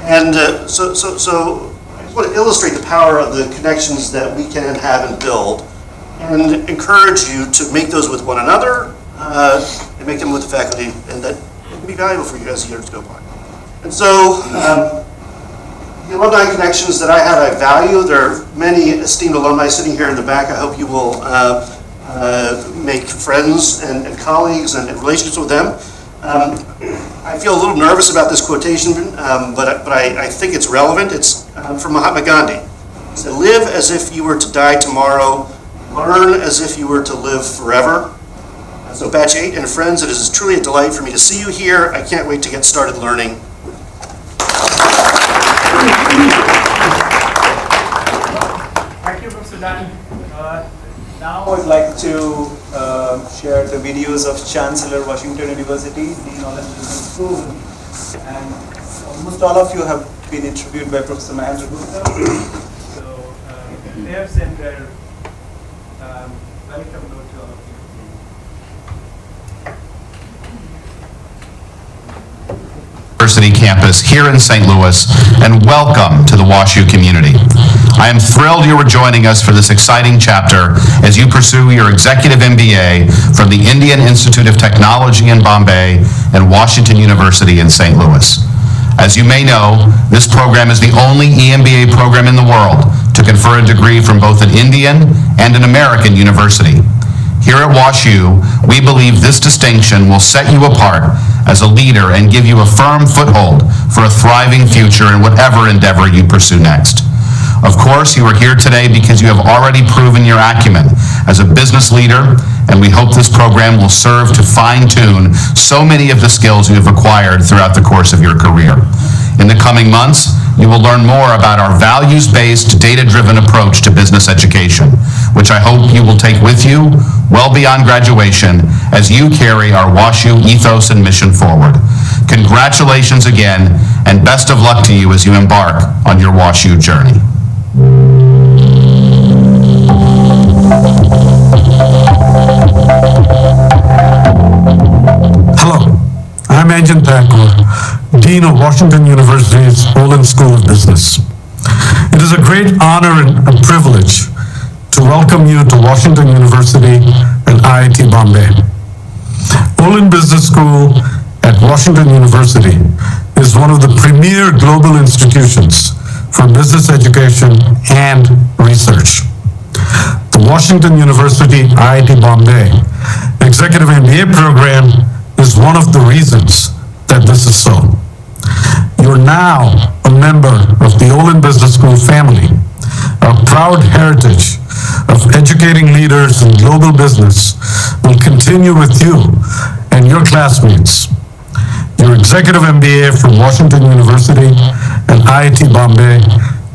And so I just want to illustrate the power of the connections that we can have and build, and encourage you to make those with one another, and make them with the faculty, and that it can be valuable for you as the years go by. And so, the alumni connections that I had, I value. There are many esteemed alumni sitting here in the back. I hope you will make friends and colleagues and relationships with them. I feel a little nervous about this quotation, but I think it's relevant. It's from Mahatma Gandhi. He said, live as if you were to die tomorrow, learn as if you were to live forever. So Batch 8 and friends, it is truly a delight for me to see you here. I can't wait to get started learning. Thank you, Professor Dan. Now I'd like to share the videos of Chancellor Washington University, Dean Olin Business School, and almost all of you have been interviewed by Professor Mahendra Gupta. So they have sent their welcome note to all of you. University campus here in St. Louis, and welcome to the WashU community. I am thrilled you are joining us for this exciting chapter as you pursue your executive MBA from the Indian Institute of Technology in Bombay and Washington University in St. Louis. As you may know, this program is the only EMBA program in the world to confer a degree from both an Indian and an American university. Here at WashU, we believe this distinction will set you apart as a leader and give you a firm foothold for a thriving future in whatever endeavor you pursue next. Of course, you are here today because you have already proven your acumen as a business leader, and we hope this program will serve to fine-tune so many of the skills you have acquired throughout the course of your career. In the coming months, you will learn more about our values-based, data-driven approach to business education, which I hope you will take with you well beyond graduation as you carry our WashU ethos and mission forward. Congratulations again, and best of luck to you as you embark on your WashU journey. Hello, I'm Anjan Thakur, Dean of Washington University's Olin School of Business. It is a great honor and a privilege to welcome you to Washington University and IIT Bombay. Olin Business School at Washington University is one of the premier global institutions for business education and research. The Washington University IIT Bombay Executive MBA program is one of the reasons that this is so. You're now a member of the Olin Business School family, a proud heritage of educating leaders in global business will continue with you and your classmates. Your executive MBA from Washington University and IIT Bombay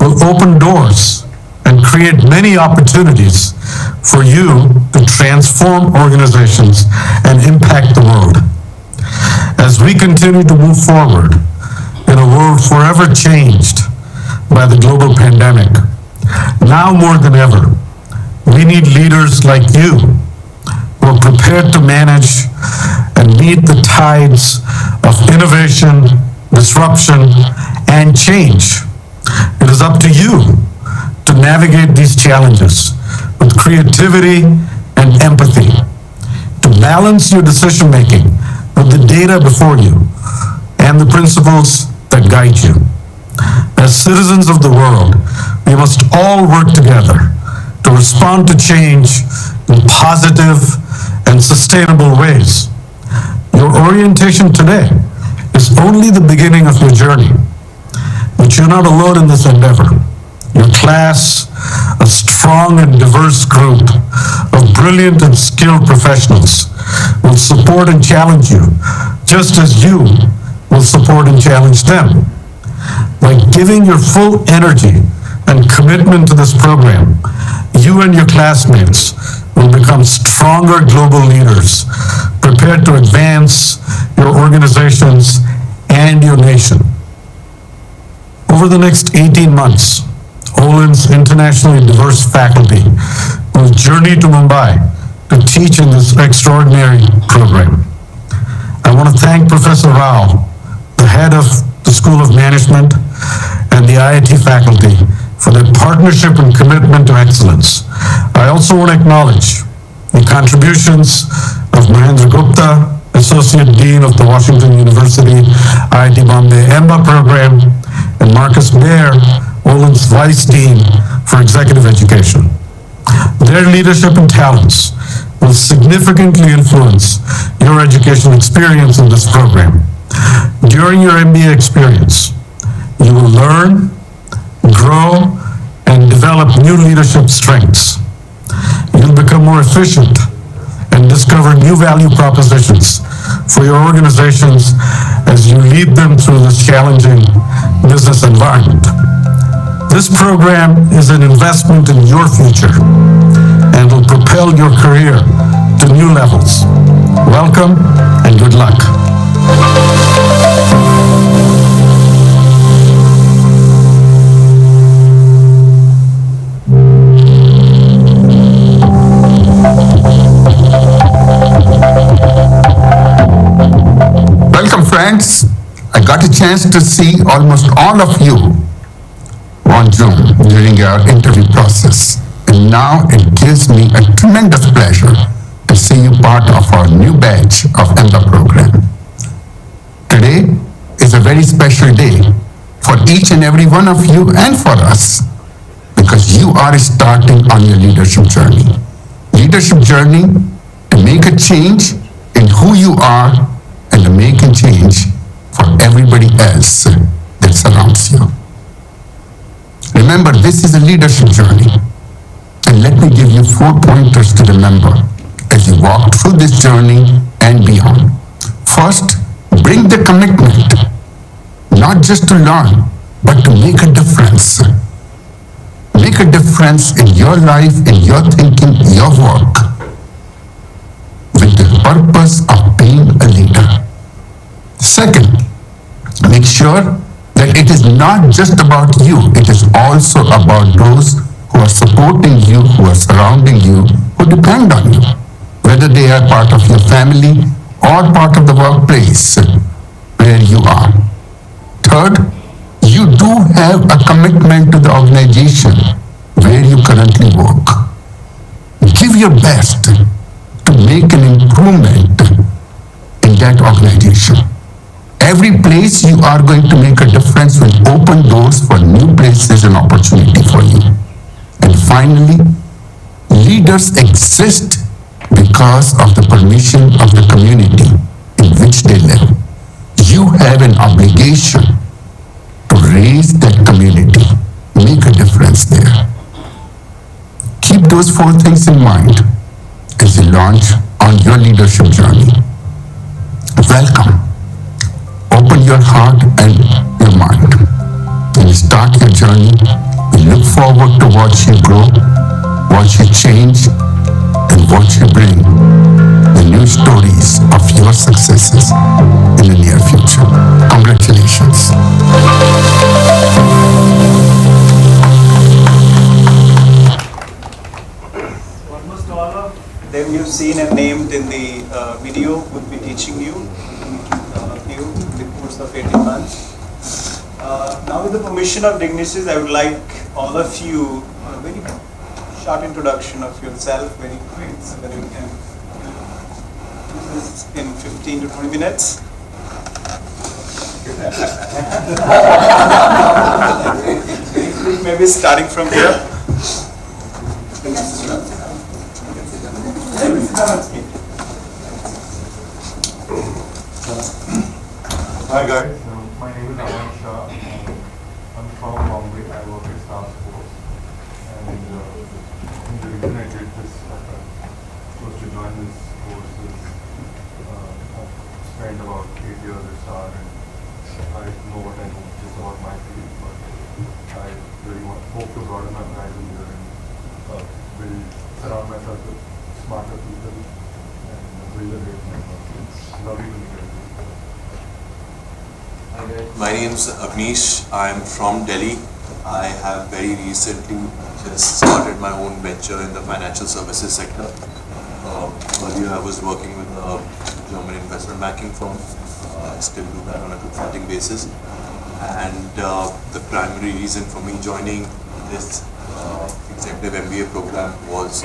will open doors and create many opportunities for you to transform organizations and impact the world. As we continue to move forward in a world forever changed by the global pandemic, now more than ever, we need leaders like you who are prepared to manage and meet the tides of innovation, disruption, and change. It is up to you to navigate these challenges with creativity and empathy, to balance your decision-making with the data before you and the principles that guide you. As citizens of the world, we must all work together to respond to change in positive and sustainable ways. Your orientation today is only the beginning of your journey, but you're not alone in this endeavor. your class, a strong and diverse group of brilliant and skilled professionals will support and challenge you, just as you will support and challenge them. By giving your full energy and commitment to this program, you and your classmates will become stronger global leaders, prepared to advance your organizations and your nation. Over the next 18 months, Olin's internationally diverse faculty will journey to Mumbai to teach in this extraordinary program. I want to thank Professor Rao, the head of the School of Management, and the IIT faculty for their partnership and commitment to excellence. I also want to acknowledge the contributions of Mahendra Gupta, Associate Dean of the Washington University IIT Bombay EMBA program, and Marcus Baer, Olin's Vice Dean for Executive Education. Their leadership and talents will significantly influence your educational experience in this program. During your MBA experience, you will learn, grow, and develop new leadership strengths. You'll become more efficient and discover new value propositions for your organizations as you lead them through this challenging business environment. This program is an investment in your future and will propel your career to new levels. Welcome and good luck. Welcome, friends. I got a chance to see almost all of you on Zoom during our interview process. And now it gives me a tremendous pleasure to see you part of our new batch of EMBA program. Today is a very special day for each and every one of you and for us, because you are starting on your leadership journey. Leadership journey to make a change in who you are and to make a change for everybody else that surrounds you. Remember, this is a leadership journey. And let me give you 4 pointers to remember as you walk through this journey and beyond. First, bring the commitment, not just to learn, but to make a difference. Make a difference in your life, in your thinking, your work, with the purpose of being a leader. Second, make sure that it is not just about you, it is also about those who are supporting you, who are surrounding you, who depend on you, whether they are part of your family or part of the workplace where you are. Third, you do have a commitment to the organization where you currently work. Give your best to make an improvement in that organization. Every place you are going to make a difference will open doors for new places and opportunity for you. And finally, leaders exist because of the permission of the community in which they live. You have an obligation to raise that community, make a difference there. Keep those 4 things in mind as you launch on your leadership journey. Welcome. Open your heart and your mind and start your journey. We look forward to watch you grow, watch you change, and watch you bring the new stories of your successes in the near future. Congratulations. Almost all of them you've seen and named in the video would be teaching you, all of you, in the course of 18 months. Now with the permission of dignitaries, I would like all of you a very short introduction of yourself, very quick, so that we can do this in 15 to 20 minutes. Maybe starting from here. Hi guys, my name is Aman Shah. I'm from Bombay. I work at Salesforce. joined about 8 years at STAR, and I know what I know, which is about my field, but I really hope to broaden my horizon here and surround myself with smarter people and build a great network. It's lovely to meet everybody. Hi guys, my name is Avnish. I'm from Delhi. I have very recently just started my own venture in the financial services sector. Earlier I was working with a German investment banking firm. I still do that on a consulting basis. And the primary reason for me joining this executive MBA program was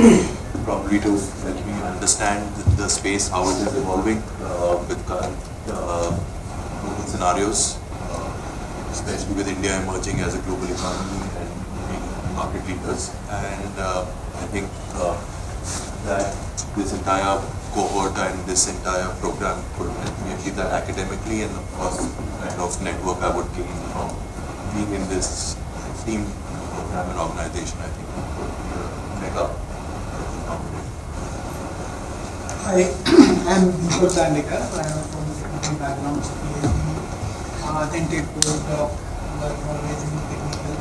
probably to help me understand the space, how it is evolving with current global scenarios, especially with India emerging as a global economy and being market leaders. And I think that this entire cohort and this entire program could help me achieve that academically, and of course the kind of network I would gain from being in this team program and organization. I think would be a mega competition. Hi, I'm Deepak Dandekar. I am from a technical background, so PhD, then did postdoc, work always in technical.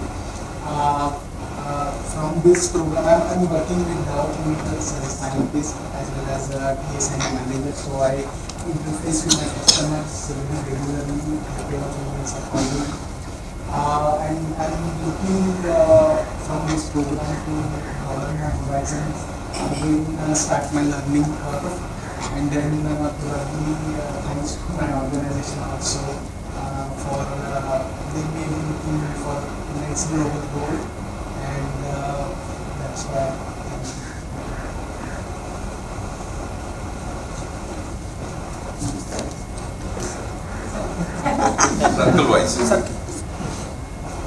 From this program, I'm working with Dow Chemicals as a scientist as well as a TSN manager, so I interface with my customers regularly, pay off emails accordingly. And I'm looking from this program to broaden my horizons, again start my learning curve, and then probably thanks to my organization also for they may be looking for next global goal, and that's why. Circle wise.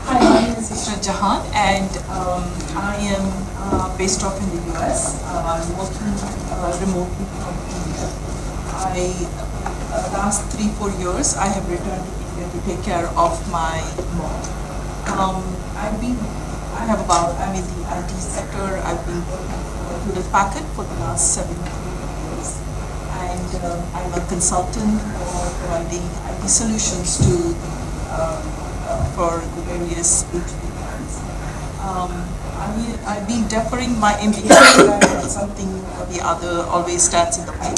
Hi, my name is Isra Jahan, and I am based off in the US. I'm working remotely from India. Last 3-4 years, I have returned to India to take care of my mom. I'm in the IT sector. I've been working for Hewlett Packard for the last 7 years. And I'm a consultant for providing IT solutions to for the various entities. I've been deferring my MBA program, but something or the other always stands in the way.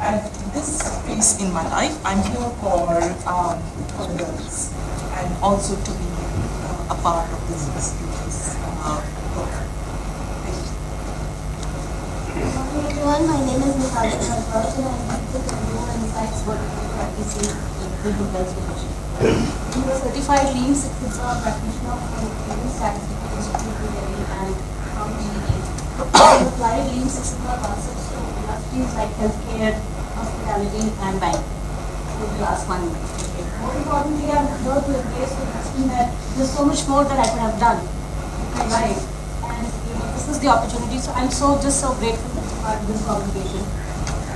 At this phase in my life, I'm here for learners and also to be a part of this prestigious program. Hi everyone, my name is Nihal Bhatt and I lead the Consumer Insights Vertical Practice in the Wells. I'm a certified Lean Six Sigma practitioner from the Statistical Institute of Delhi and from PhD. I applied Lean Six Sigma concepts to industries like healthcare, hospitality, and banking for the last 1 year. More importantly, I'm here to embrace the notion that there's so much more that I could have done in my life, and this is the opportunity. So I'm just so grateful to be part of this congregation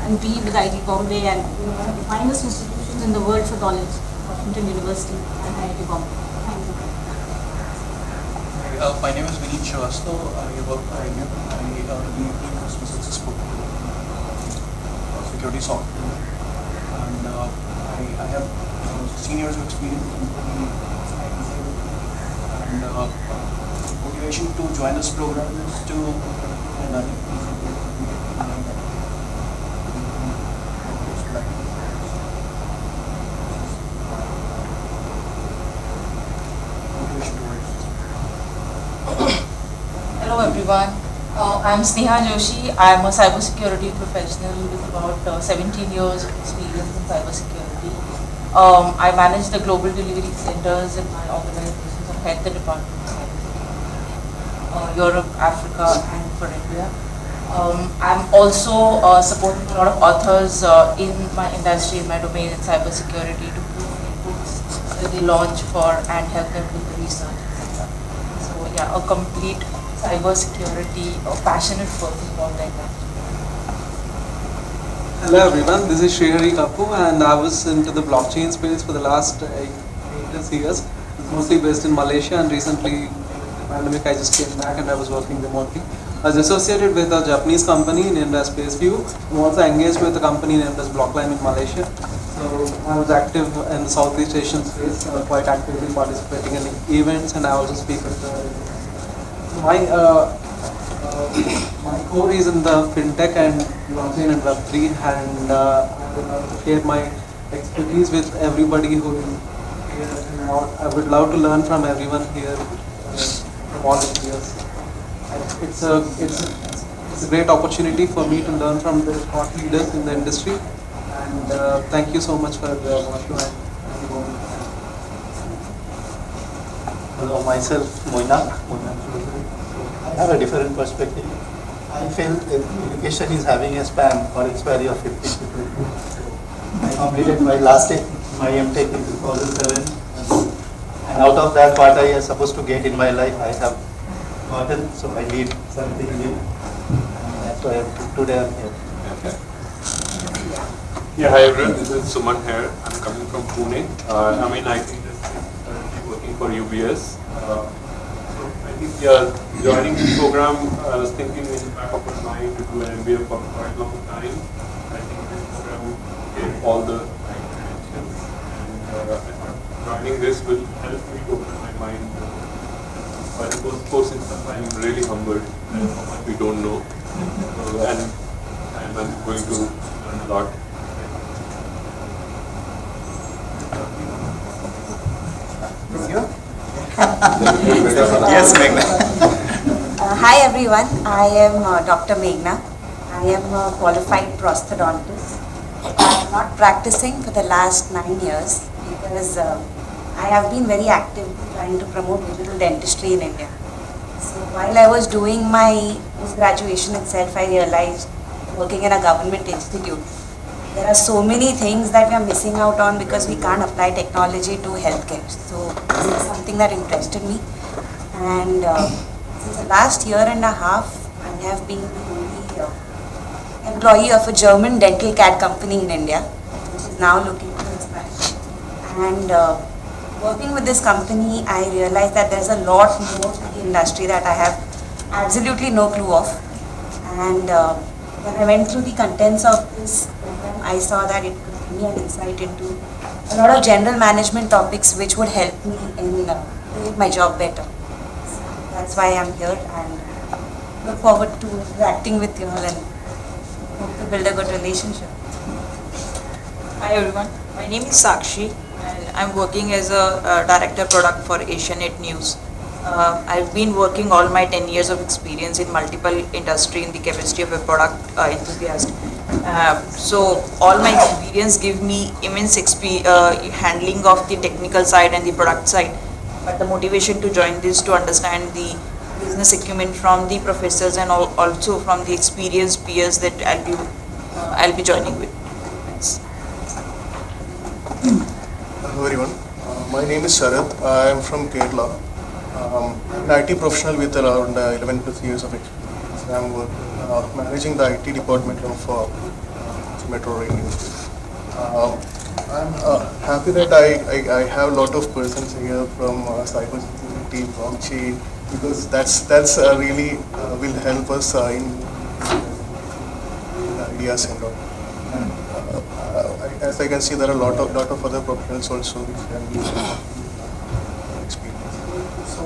and be with IIT Bombay and one of the finest institutions in the world for knowledge, Washington University and IIT Bombay. Thank you. My name is Vineet Shrivastava. I work for IBM. I lead the customer success program, security software, and I have 16 years of experience in the IT field. And motivation to join this program is to learn. Hello everyone, I'm Sneha Joshi. I'm a cybersecurity professional with about 17 years of experience in cybersecurity. I manage the global delivery centers in my organization, so head the department of cybersecurity, Europe, Africa, and for India. I'm also supporting a lot of authors in my industry, in my domain in cybersecurity to prove books that they launch for and help them with the research, etc. So yeah, a complete cybersecurity, a passionate person called like that. Hello everyone, this is Srihari Kapu and I was into the blockchain space for the last 8 years. Mostly based in Malaysia, and recently, the pandemic, I just came back and I was working remotely. I was associated with a Japanese company named as Spaceview. I'm also engaged with a company named as Blockline in Malaysia. So I was active in the Southeast Asian space, quite actively participating in events, and I also speak at the my core is in the fintech and blockchain and Web3, and I would love to share my expertise with everybody who is here. And I would love to learn from everyone here, from all the peers. It's a great opportunity for me to learn from the thought leaders in the industry. And thank you so much for WashU. Hello, myself Moina. I have a different perspective. I feel education is having a span or expiry of 50 to 20. I completed my my MTech in 2007, and out of that, what I was supposed to get in my life, I have gotten. So I need something new. And that's why today I'm here. Okay. Yeah, hi everyone. This is Suman here. I'm coming from Pune. I'm in IT industry, currently working for UBS. I think joining this program, I was thinking in the back of my mind to do an MBA for quite a long time. I think this program gave all the right credentials, and I thought joining this will help me to open my mind. But of course, I'm really humbled at how much we don't know, and I'm going to learn a lot. Yes, Meghna. Hi everyone, I am Dr. Meghna. I am a qualified prosthodontist. I am not practicing for the last 9 years because I have been very active trying to promote digital dentistry in India. So while I was doing my post-graduation itself, I realized working in a government institute, there are so many things that we are missing out on because we can't apply technology to healthcare. So this is something that interested me. And since the last year and a half, I have been the only employee of a German dental CAD company in India, which is now looking to expand. And working with this company, I realized that there's a lot more to the industry that I have absolutely no clue of. And when I went through the contents of this program, I saw that it could give me an insight into a lot of general management topics which would help me in doing my job better. So that's why I'm here, and look forward to interacting with you all and hope to build a good relationship. Hi everyone, my name is Sakshi and I'm working as a director product for Asianet News. I've been working all my 10 years of experience in multiple industry in the chemistry of a product enthusiast. So all my experience give me immense handling of the technical side and the product side. But the motivation to join this to understand the business acumen from the professors and also from the experienced peers that I'll be joining with. Thanks. Hello everyone, my name is Sharad. I am from Kerala. An IT professional with around 11 plus years of experience. I am managing the IT department of Metro Rail. I'm happy that I have a lot of persons here from cybersecurity, blockchain, because that's really will help us in ideas and all. As I can see, there are a lot of other professionals also which can use experience. So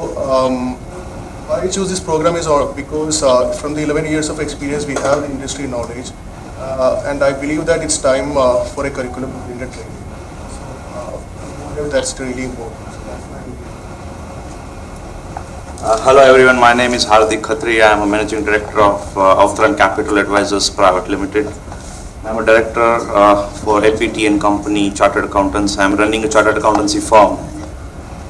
why I choose this program is because from the 11 years of experience we have industry knowledge, and I believe that it's time for a curriculum to bring a training. So that's really important. Hello everyone, my name is Hardik Khatri. I am a managing director of Avtaran Capital Advisors Private Limited. I am a director for FET and Company Chartered Accountants. I am running a chartered accountancy firm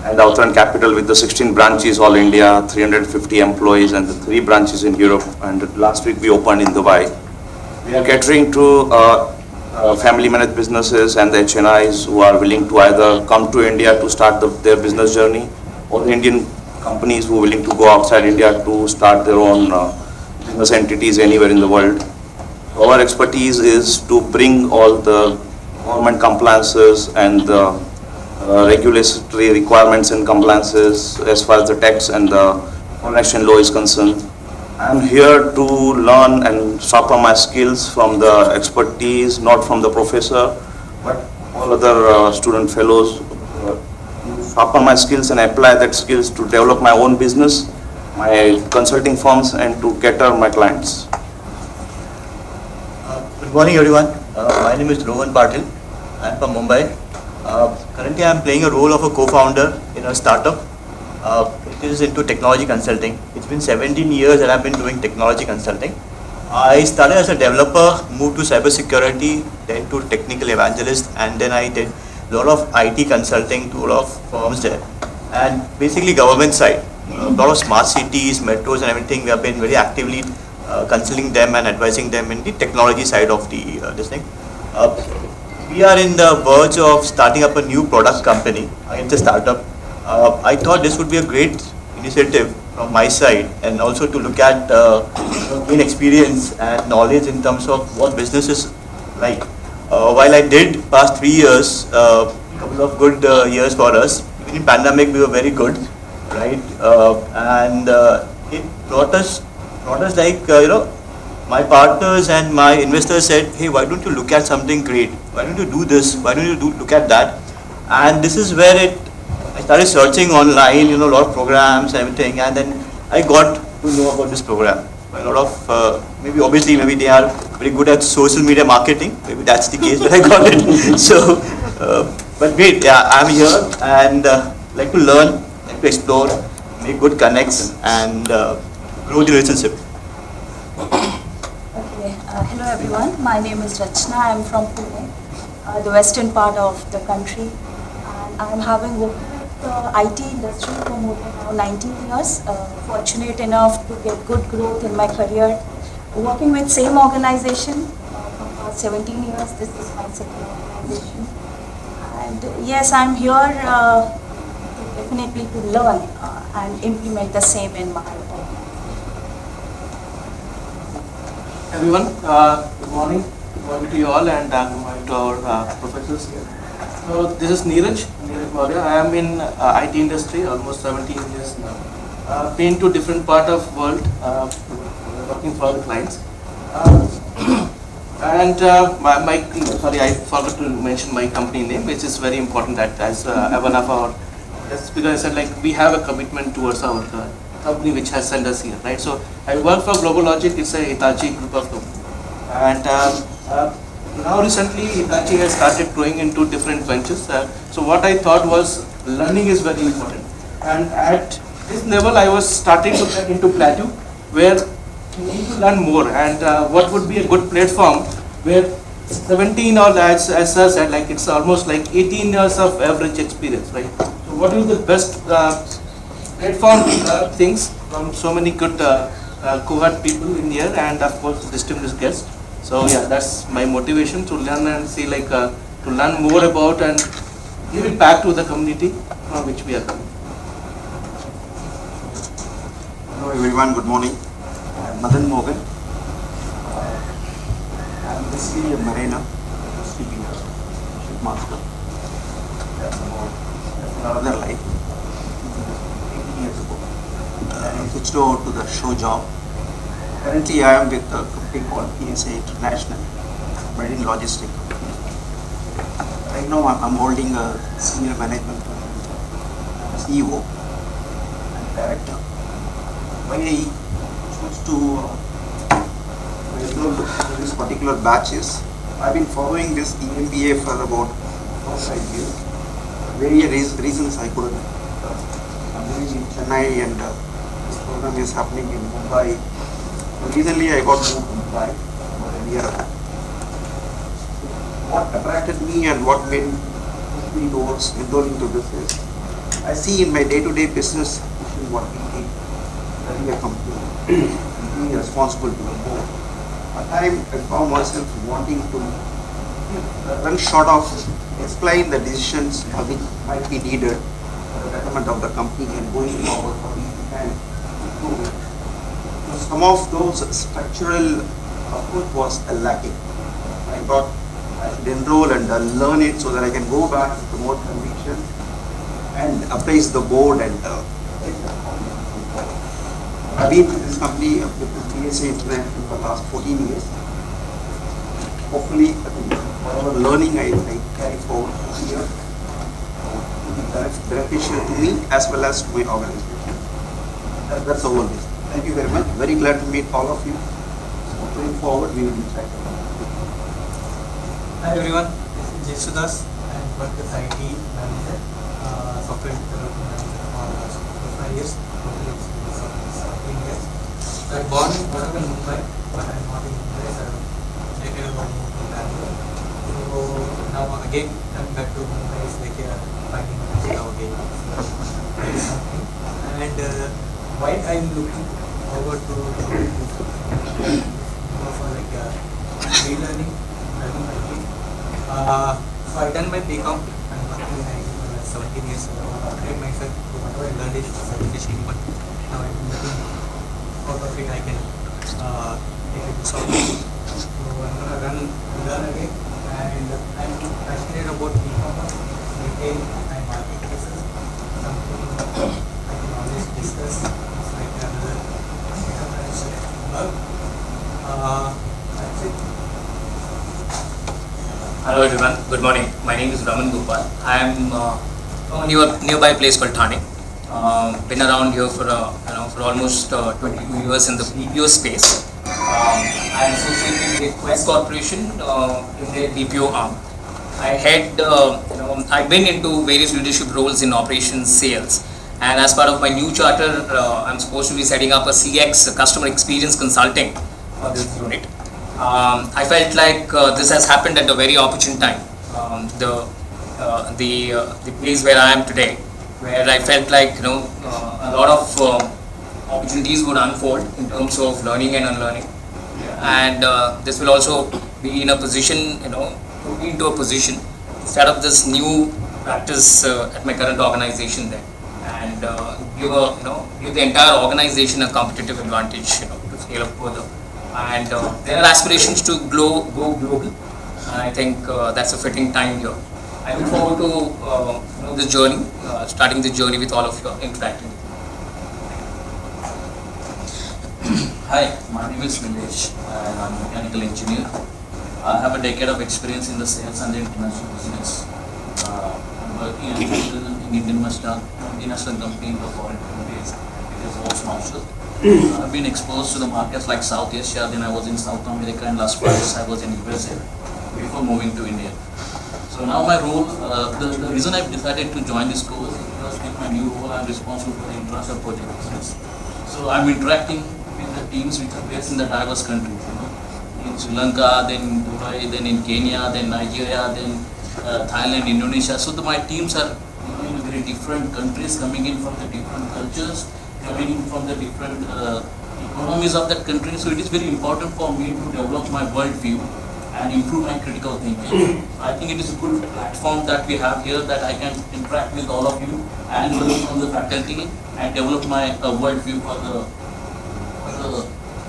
and Avtaran Capital with the 16 branches all India, 350 employees and the 3 branches in Europe, and last week we opened in Dubai. We are catering to family managed businesses and the HNIs who are willing to either come to India to start their business journey, or the Indian companies who are willing to go outside India to start their own business entities anywhere in the world. Our expertise is to bring all the government compliances and the regulatory requirements and compliances as far as the tax and the foreign exchange law is concerned. I'm here to learn and sharpen my skills from the expertise, not from the professor, but all other student fellows. Sharpen my skills and apply that skills to develop my own business, my consulting firms, and to cater my clients. Good morning, everyone. My name is Rohan Patil. I'm from Mumbai. Currently, I'm playing a role of a co-founder in a startup. It is into technology consulting. It's been 17 years that I've been doing technology consulting. I started as a developer, moved to cybersecurity, then to technical evangelist, and then I did a lot of IT consulting to a lot of firms there. And basically government side, a lot of smart cities, metros and everything, we have been very actively consulting them and advising them in the technology side of the this thing. We are in the verge of starting up a new product company. It's a startup. I thought this would be a great initiative from my side, and also to look at gain experience and knowledge in terms of what business is like. While I did past 3 years, couple of good years for us. Even in pandemic, we were very good, right? And it brought us like my partners and my investors said, hey, why don't you look at something great? Why don't you do this? Why don't you look at that? And this is where I started searching online, a lot of programs and everything, and then I got to know about this program. A lot of, maybe they are very good at social media marketing. Maybe that's the case, but I got it. So, but great, yeah, I'm here and like to learn, like to explore, make good connects and grow the relationship. Okay, hello everyone. My name is Rachna. I'm from Pune, the western part of the country, and I'm having worked with the IT industry for more than now 19 years. Fortunate enough to get good growth in my career. Working with same organization for past 17 years. This is my second organization. And yes, I'm here definitely to learn and implement the same in my organization. Everyone, good morning. Good morning to you all, and good morning to our professors here. So this is Neeraj Maurya. I am in IT industry almost 17 years now. Been to different part of world, working for the clients. And sorry, I forgot to mention my company name, which is very important that as one of our, that's because I said like we have a commitment towards our company which has sent us here, right? So I work for Global Logic. It's a Hitachi group of companies, and now recently Hitachi has started growing into different ventures. So what I thought was learning is very important, and at this level I was starting to get into plateau where you need to learn more, and what would be a good platform where 17 or as I said, like it's almost like 18 years of average experience, right? So what is the best platform things from so many good cohort people in here, and of course distinguished guests. So yeah, that's my motivation to learn and see like to learn more about and give it back to the community from which we are coming. Hello everyone, good morning. I'm Madan Mogan. I'm basically a mariner, used to be a shipmaster. That's another life. 18 years ago. I switched over to the show job. Currently I am with a company called PSA International, Marine Logistics. Right now I'm holding a senior management CEO and director. Why I chose to enroll in this particular batch is I've been following this EMBA for about 4 or 5 years. Various reasons I couldn't. I'm living in Chennai and this program is happening in Mumbai. Recently I got moved to Mumbai about a year ago. What attracted me and what made me towards enrolling to this is I see in my day-to-day business what we do, running a company, being responsible to the board. At times I found myself wanting to run short of explain the decisions which might be needed for the betterment of the company and going forward how we can improve it. So some of those structural approach was lacking. I thought I should enroll and learn it so that I can go back with more conviction and appraise the board and I've been with this company with the PSA International for the last 14 years. Hopefully, whatever learning I carry forward here will be beneficial to me as well as to my organization. That's the whole business. Thank you very much. Very glad to meet all of you. So going forward, we will interact. Hi everyone, this is Jesudas. I work as IT manager, software development manager for last 5 years. Total experience of 17 years. I was born in Mumbai, but I'm not in Mumbai. So later I moved to Bangalore. So now again coming back to Mumbai is like finding myself again. So, and while I'm looking forward to for like relearning, learning IT. So I done my BCom. I'm working in 17 years. So I upgrade myself to whatever I learned is certification, but now I'm looking out of it. I can take it to something. So I'm gonna learn again, and I'm passionate about e-commerce, retail, and marketplaces. Something I can always discuss. It's like another work. That's it. Hello everyone, good morning. My name is Raman Gopal. I am from a nearby place called Thane. Been around here for for almost 22 years in the BPO space. I am associated with Quest Corporation in their BPO arm. I've been into various leadership roles in operations, sales, and as part of my new charter, I'm supposed to be setting up a CX, customer experience consulting for this unit. I felt like this has happened at a very opportune time. The place where I am today, where I felt like a lot of opportunities would unfold in terms of learning and unlearning, and this will also be in a position, put me into a position to set up this new practice at my current organization there, and give the entire organization a competitive advantage, to scale up further. And there are aspirations to go global, and I think that's a fitting time here. I look forward to this journey, starting the journey with all of you, interacting with you. Hi, my name is Nilesh and I'm a mechanical engineer. I have a decade of experience in the sales and the international business. I'm working in Indian multinational company in the foreign countries. It is WashU. I've been exposed to the markets like South Asia, then I was in South America, and last 5 years I was in USA before moving to India. So now my role, the reason I've decided to join this course is because in my new role I'm responsible for the international project business. So I'm interacting with the teams which are based in the diverse countries, in Sri Lanka, then in Dubai, then in Kenya, then Nigeria, then Thailand, Indonesia. So my teams are in very different countries, coming in from the different cultures, coming in from the different economies of that country. So it is very important for me to develop my worldview and improve my critical thinking. I think it is a good platform that we have here, that I can interact with all of you and learn from the faculty and develop my worldview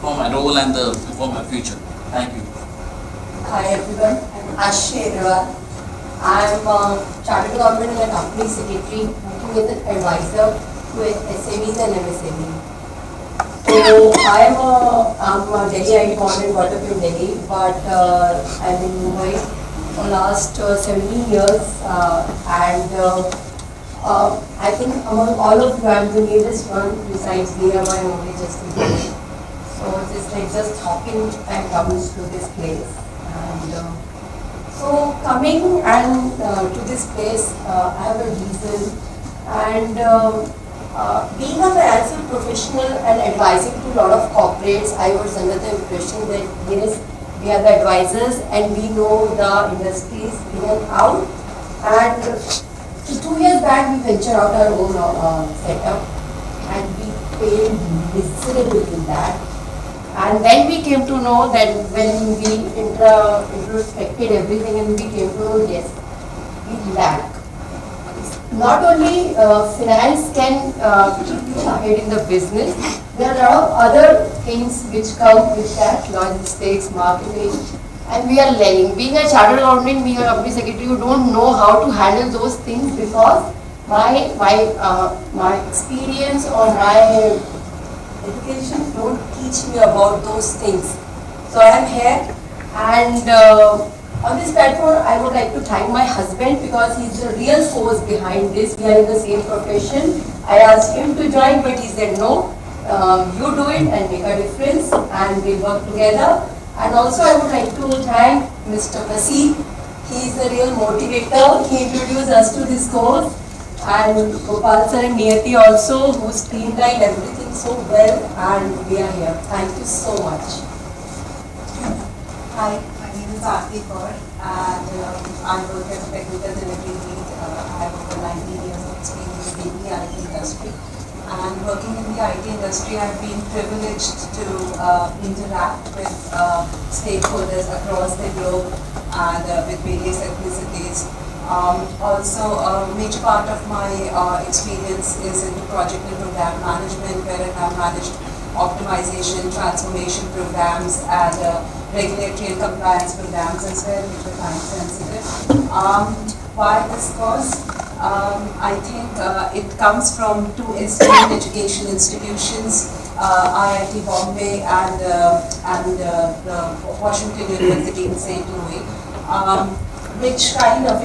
for my role and for my future. Thank you. Hi everyone, I'm Ashi Agrawal. I'm a chartered accountant and a company secretary working with an advisor to SMEs and MSMEs. So I'm a Delhi IT born and brought up in Delhi, but I'm in Mumbai for last 17 years, and I think among all of you, I'm the latest one besides nearby only just in Delhi. So it's like just hopping and comes to this place. And so coming and to this place, I have a reason, and being a financial professional and advising to a lot of corporates, I was under the impression that yes, we are the advisors and we know the industries in and out. And 2 years back, we ventured out our own setup, and we failed miserably in that. And then we came to know that when we introspected everything, and we came to know, yes, we lack. Not only finance can keep you ahead in the business, there are a lot of other things which come with that, logistics, marketing, and we are learning. Being a chartered accountant, being a company secretary, you don't know how to handle those things because my experience or my education don't teach me about those things. So I am here, and on this platform I would like to thank my husband because he's the real force behind this. We are in the same profession. I asked him to join, but he said no. You do it and make a difference, and we'll work together. And also I would like to thank Mr. Vasir. He is the real motivator. He introduced us to this course. And Gopal sir and Niyati also, who streamlined everything so well, and we are here. Thank you so much. Hi, my name is Aarti Kaur, and I work as a technical delivery lead. I have over 19 years of experience in the IT industry. And working in the IT industry, I've been privileged to interact with stakeholders across the globe and with various ethnicities. Also, a major part of my experience is into project and program management, wherein I've managed optimization, transformation programs, and regulatory and compliance programs as well, which are time sensitive. Why this course? I think it comes from two esteemed education institutions, IIT Bombay and the Washington University in St. Louis, which kind of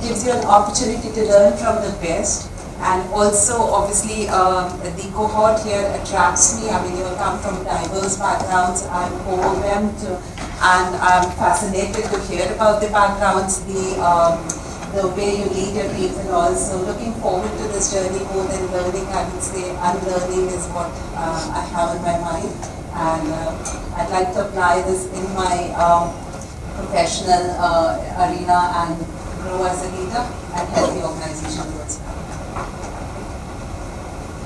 gives you an opportunity to learn from the best. And also, obviously, the cohort here attracts me. I mean, you come from diverse backgrounds. I'm overwhelmed and I'm fascinated to hear about the backgrounds, the way you lead your teams and all. So looking forward to this journey more than learning. I would say unlearning is what I have in my mind. And I'd like to apply this in my professional arena and grow as a leader and help the organization grow as well.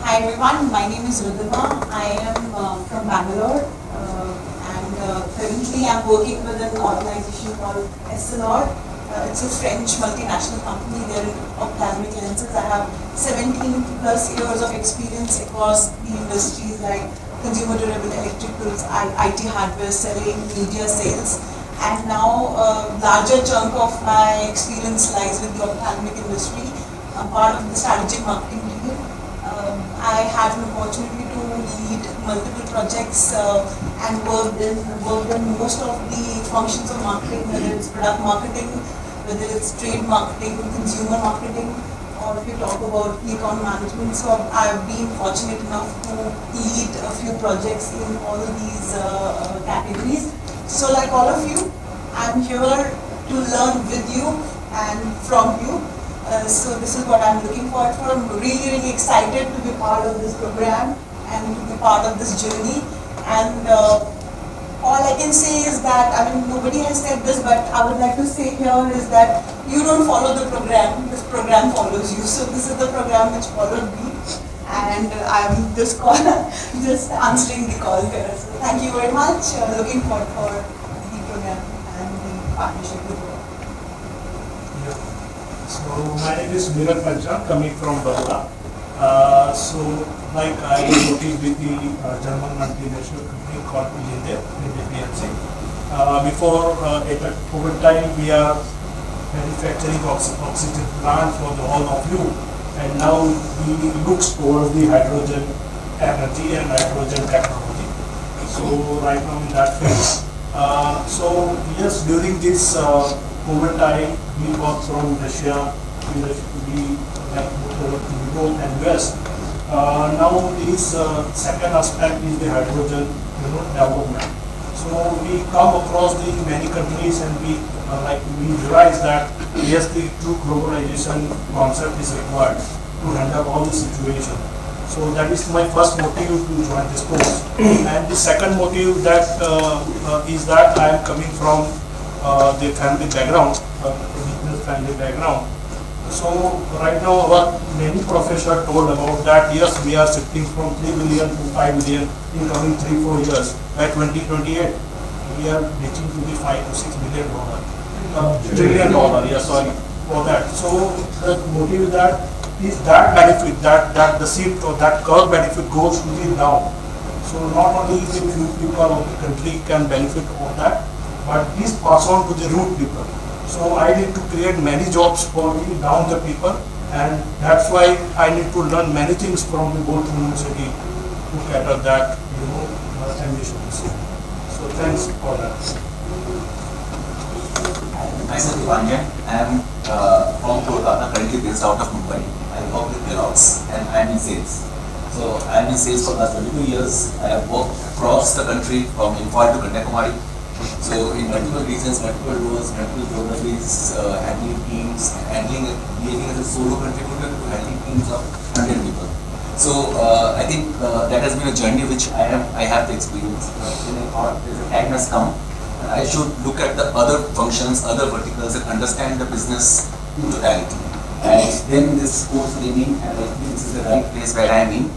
Hi everyone, my name is Rudhima. I am from Bangalore and currently I'm working with an organization called Essilor. It's a French multinational company. They're in ophthalmic lenses. I have 17 plus years of experience across the industries like consumer durable electricals, IT hardware selling, media sales. And now a larger chunk of my experience lies with the ophthalmic industry. I'm part of the strategic marketing team. I had an opportunity to lead multiple projects and worked in most of the functions of marketing, whether it's product marketing, whether it's trade marketing, consumer marketing, or if you talk about key account management. So I've been fortunate enough to lead a few projects in all of these categories. So like all of you, I'm here to learn with you and from you. So this is what I'm looking forward for. I'm really excited to be part of this program and to be part of this journey. And all I can say is that, I mean, nobody has said this, but I would like to say here is that you don't follow the program, this program follows you. So this is the program which followed me. And I'm just answering the call here. So thank you very much. Looking forward for the program and the partnership with you. So my name is Miran Pancha, coming from Baroda. So like I am working with the German multinational company called Linde, PLC. Before at COVID time, we are manufacturing oxygen plant for the all of you, and now we look towards the hydrogen energy and hydrogen technology. So right now in that phase. So yes, during this COVID time, we got from Russia, we Europe and US. Now this second aspect is the hydrogen development. So we come across the many countries and we realize that yes, the true globalization concept is required to handle all the situation. So that is my first motive to join this course. And the second motive that is that I am coming from the family background, business family background. So right now our many professors told about that yes, we are shifting from 3 billion to 5 billion in coming 3-4 years. By 2028 we are reaching to the 5 to 6 billion dollar, trillion dollar, yes, sorry for that. So the motive that is that benefit, that the shift or that curve benefit goes to the now. So not only the few people of the country can benefit of that, but this pass on to the root people. So I need to create many jobs for the down the people, and that's why I need to learn many things from the both university to to cater that, ambitions. So thanks for that. Myself Ivanya, I am from Kolkata, currently based out of Mumbai. I work with Xerox and I am in sales. So I am in sales for the last 22 years. I have worked across the country from Imphal to Kanyakumari. So in multiple regions, multiple roles, multiple geographies, handling teams, behaving as a solo contributor to handling teams of 100 people. So I think that has been a journey which I have the experience. When I thought the time has come, I should look at the other functions, other verticals, and understand the business in totality. And then this course came in, and I think this is the right place where I am in.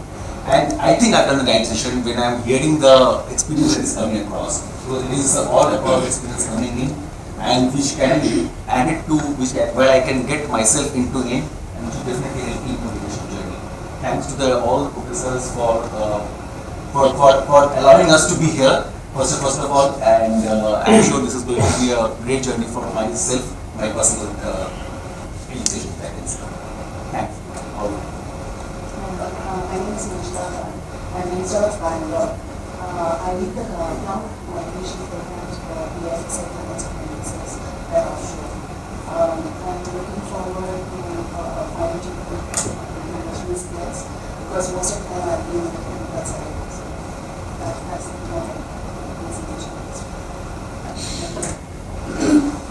And I think I've done the right decision when I'm hearing the experience that is coming across. So it is all about experience coming in, and which can be added to where I can get myself into it, and which will definitely help me in the leadership journey. Thanks to all the professors for allowing us to be here. First of all, and I'm sure this is going to be a great journey for myself, my personal education practice. Thanks. All. My name is Nishita. I'm based out of Bangalore. I lead the cloud migration programs for BX and consequences at offshore. I'm looking forward to finding international skills because most of the time I've been in the clinical side. So that's the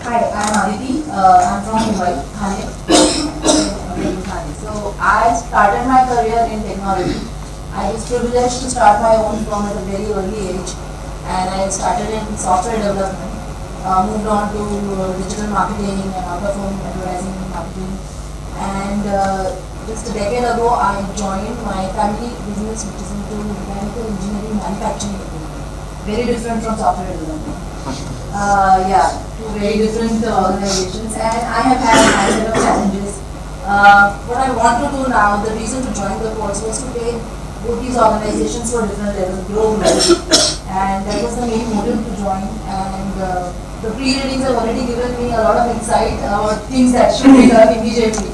Hi, I'm Aditi. I'm from Mumbai, Thane. So I started my career in technology. I was privileged to start my own firm at a very early age, and I started in software development. Moved on to digital marketing and out-of-home advertising and marketing. And just a decade ago, I joined my family business, which is into mechanical engineering manufacturing. Very different from software development. Two very different organizations, and I have had my set of challenges. What I want to do now, the reason to join the course was to take both these organizations for different levels, grow and that was the main motive to join. And the pre-readings have already given me a lot of insight about things that should be done immediately.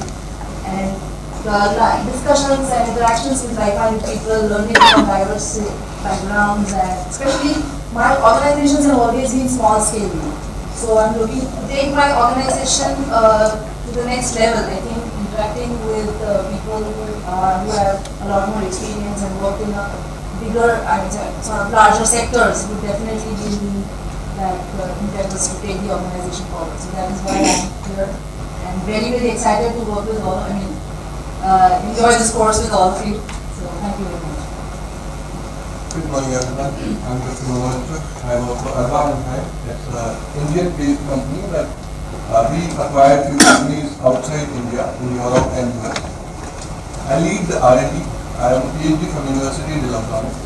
And the discussions and interactions with like-minded people, learning from diverse backgrounds, and especially my organizations have always been small scale. So I'm looking to take my organization to the next level. I think interacting with people who have a lot more experience and work in a bigger, sort of larger sectors would definitely give me that impetus to take the organization forward. So that is why I'm here and very, very excited to work with all, enjoy this course with all of you. So thank you very much. Good morning everyone, I'm Dr. Mohan. I work for Urban High. It's an Indian-based company that we acquired few companies outside India, in Europe and US. I lead the R&D. I am a PhD from University in Electronics.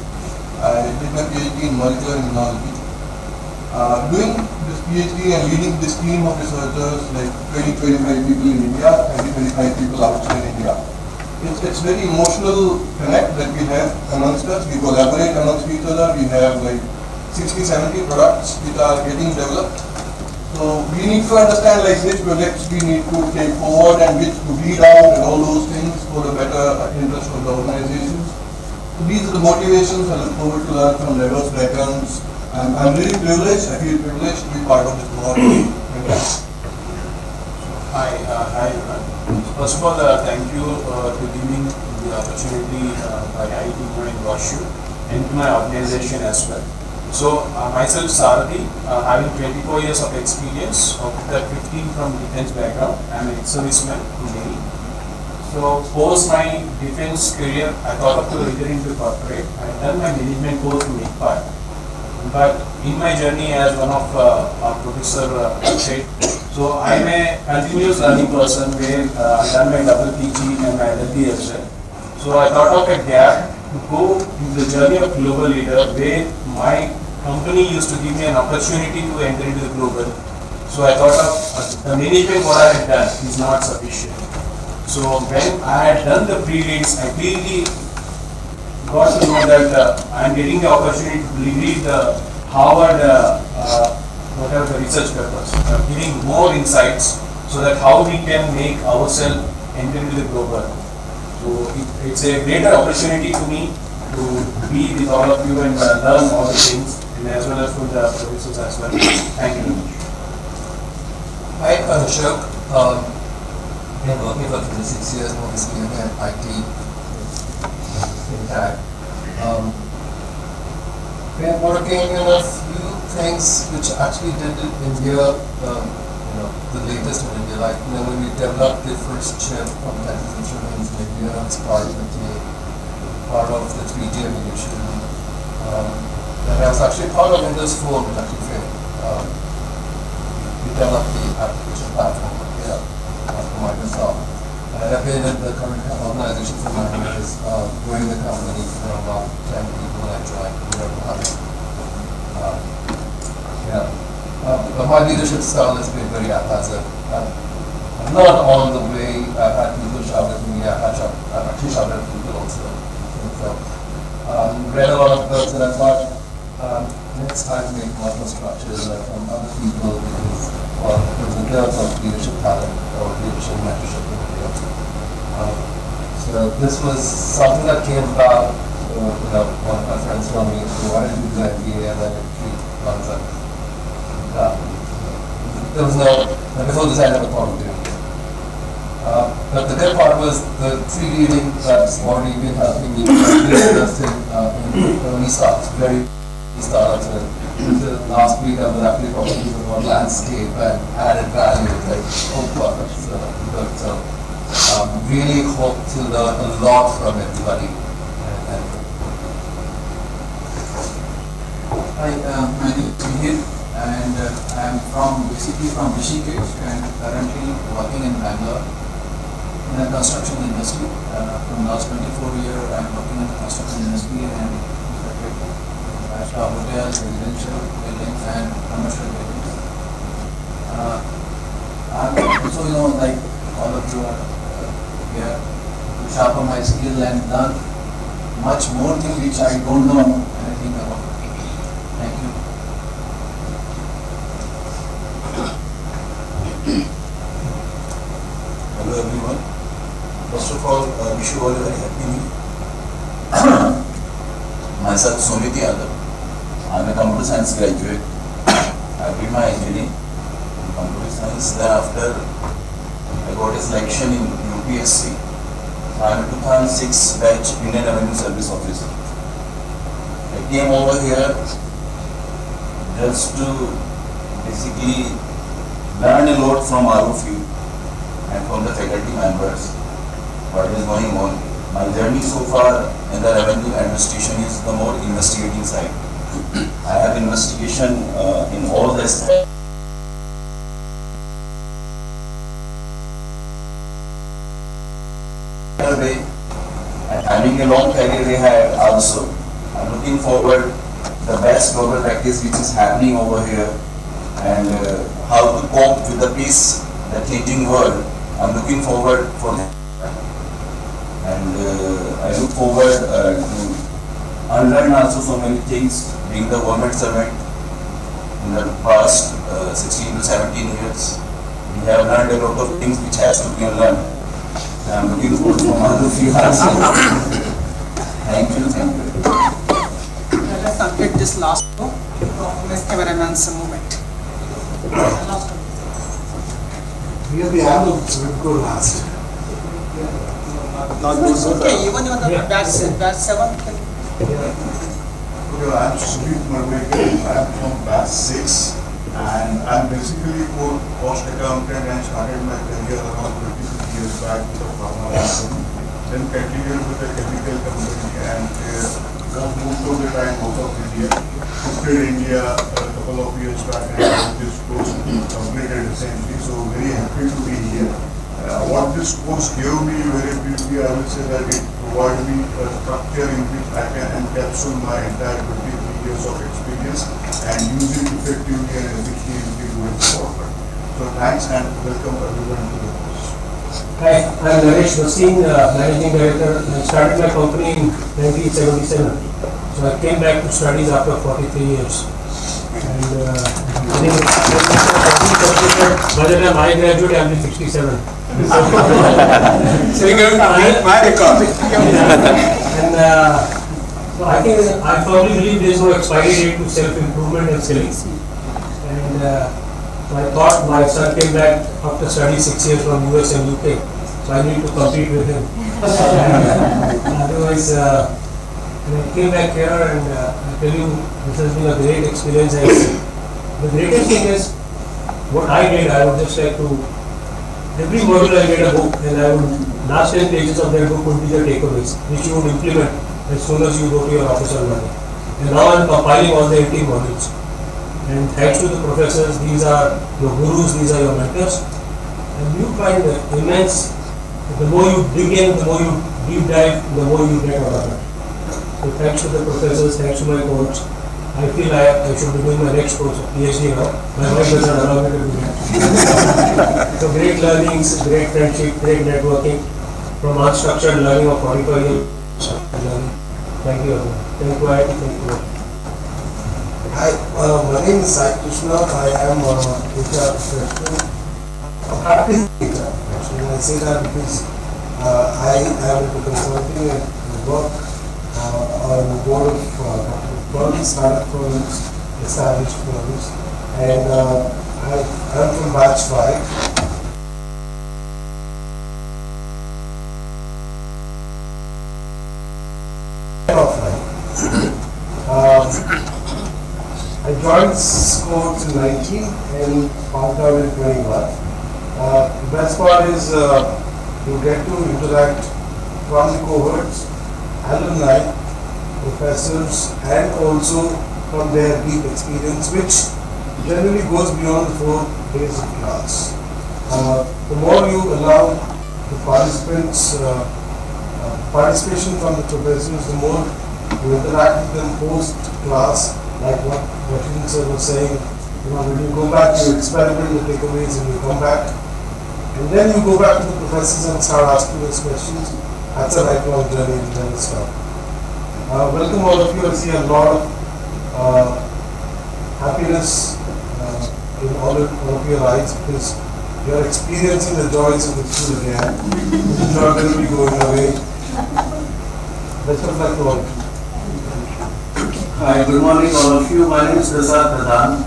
I did my PhD in molecular immunology. Doing this PhD and leading this team of researchers, like 20-25 people in India, 20-25 people outside India. It's very emotional connect that we have amongst us. We collaborate amongst each other. We have like 60-70 products which are getting developed. So we need to understand like which projects we need to take forward and which to lead out and all those things for the better interest of the organizations. So these are the motivations. I look forward to learn from diverse backgrounds. I'm really privileged. I feel privileged to be part of this board. Hi everyone. First of all, thank you to giving the opportunity by IIT Bombay-WashU and to my organization as well. So myself Sarathi, having 24 years of experience, of that 15 from defense background. I'm an ex-serviceman in Delhi. So post my defense career, I thought of to enter into corporate. I had done my management course in IIT. But in my journey, as one of our professor said, so I'm a continuous learning person where I've done my double PG and my LLB as well. So I thought of a gap to go in the journey of global leader where my company used to give me an opportunity to enter into the global. So I thought of the management what I had done is not sufficient. So when I had done the pre-reads, I clearly got to know that I'm getting the opportunity to lead the Harvard whatever the research papers, giving more insights so that how we can make ourselves enter into the global. So it's a greater opportunity to me to be with all of you and learn all the things, and as well as from the professors as well. Thank you very much. Hi, I'm Ashok. Been working for 26 years, mostly in IT, in tech. Been working in a few things which actually did in India, the latest in India, like when we developed the first chip from Texas Instruments in India, it's part of the 3D evolution. And I was actually part of Windows 4, which actually failed. We developed the application platform for Microsoft. And I've been in the current organization for 9 years, growing the company from about 10 people when I joined. But my leadership style has been very haphazard. Not all the way I've had people shout at me, I've actually shouted at people also. So, read a lot of books and I thought, next time to make more structures from other people because, in terms of leadership talent or leadership mentorship. So this was something that came about, one of my friends told me, why don't you do the MBA and then it runs up. There was no, before this I never thought of doing it. But the good part was the 3D reading that's already been helping me investing in early startups, very early startups. Until last week I was actually talking about landscape and added value, like, oh wow, that's good. So really hope to learn a lot from everybody. Hi, my name is Mihir and I am basically from Rishikesh and currently working in Bangalore in the construction industry. From last 24 years I am working in the construction industry and hotels, residential buildings and commercial buildings. I'm also, like all of you are here to sharpen my skill and learn much more things which I don't know anything about. Thank you. Hello everyone. First of all, wish you all a very happy new year. Myself Somiti Yadav. I am a computer science graduate. I did my engineering in computer science. Thereafter, I got a selection in UPSC. I am a 2006 batch Indian Revenue Service Officer. I came over here just to basically learn a lot from all of you and from the faculty members what is going on. My journey so far in the revenue administration is the more investigating side. I have investigation in all this. And having a long career ahead also, I'm looking forward the best global practice which is happening over here and how to cope with the pace, the changing world. I'm looking forward for that. And I look forward to unlearn also so many things, being the government servant in the past 16 to 17 years. We have learned a lot of things which has to be unlearned. I'm looking forward for all of you also. Thank you. Let's complete this last row from governance movement. Really, I will go last. Okay, even on the batch 7. Okay, I'm Sujit Marwekar. I'm from batch 6 and I'm basically a cost accountant and started my career around 22 years back with a pharma company. Then continued with a chemical company and most of the time out of India. Shifted India a couple of years back and got this course completed recently. So very happy to be here. What this course gave me very briefly, I will say that it provided me a structure in which I can encapsulate my entire 23 years of experience and use it effectively and efficiently going forward. So thanks and welcome everyone to the course. Hi, I'm Naresh Bhasin, Managing Director. I started my company in 1977. So I came back to studies after 43 years. And I think by the time I graduated, I'll be 67. So you can my record. And So I think I firmly believe there is no expiry date to self-improvement and skilling. And so I thought my son came back after studying 6 years from US and UK, so I need to compete with him. Otherwise, when I came back here, and I tell you, this has been a great experience. And the greatest thing is what I did. I would just like to, every module I get a book, and I would, last 10 pages of that book would be the takeaways, which you would implement as soon as you go to your office on Monday. And now I am compiling all the 18 modules. And thanks to the professors, these are your gurus, these are your mentors. And you find immense, the more you dig in, the more you deep dive, the more you get out of it. So thanks to the professors, thanks to my coach. I feel I should be doing my next course of PhD now. My wife doesn't allow me to do that. So great learnings, great friendship, great networking, from unstructured learning of 45 years. Thank you everyone. Thank you, IIT. Thank you. Hi, my name is Sai Krishna. I am HR professional, a practice HR. Actually, I say that because I am into consulting and work on the board of firms, startup firms, established firms, and I'm from batch 5. I joined this course in 19 and found out in 21. The best part is you get to interact from the cohorts, alumni, professors, and also from their deep experience, which generally goes beyond the 4 days of class. The more you allow the participants, participation from the professors, the more you interact with them post-class, like what Rashid sir was saying, when you go back, you experiment the takeaways and you come back. And then you go back to the professors and start asking those questions. That's a lifelong journey and never stop. Welcome all of you. I see a lot of happiness in all of your eyes because you are experiencing the joys of the school again. It's not going to be going away. Best of luck to all of you. Hi, good morning all of you. My name is Rizal Pradhan.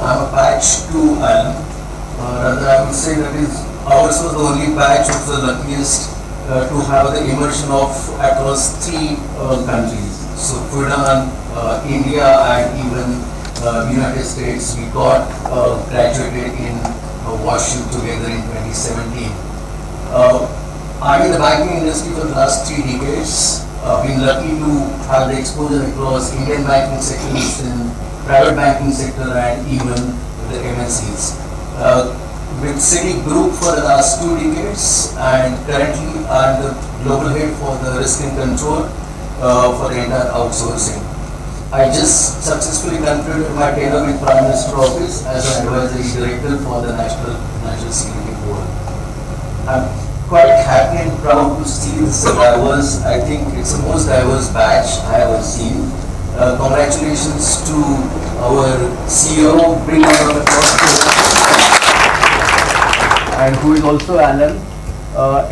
I'm a batch 2 alum. Rather, I would say that ours was the only batch which was the luckiest to have the immersion of across 3 countries. So, Sudan, India, and even United States. We got graduated in WashU together in 2017. I'm in the banking industry for the last 3 decades. Been lucky to have the exposure across Indian banking sectors, in private banking sector, and even the MNCs. With Citi Group for the last 2 decades, and currently I'm the global head for the risk and control for the entire outsourcing. I just successfully concluded my tenure with Prime Minister Office as an advisory director for the National Financial Security Board. I'm quite happy and proud to see this diverse. I think it's the most diverse batch I have ever seen. Congratulations to our CEO, bring a round of applause, and who is also Alan.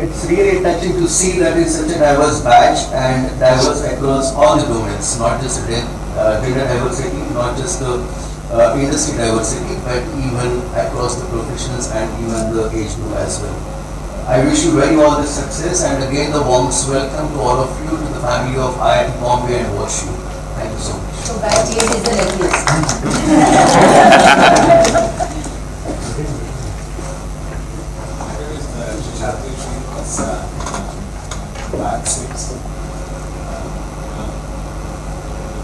It's really touching to see that it's such a diverse batch and diverse across all the domains, not just the gender diversity, not just the industry diversity, but even across the professions and even the age group as well. I wish you very all the success, and again the warmest welcome to all of you to the family of IIT Bombay and WashU. Thank you so much. So batch 8 is the luckiest. Batch 6.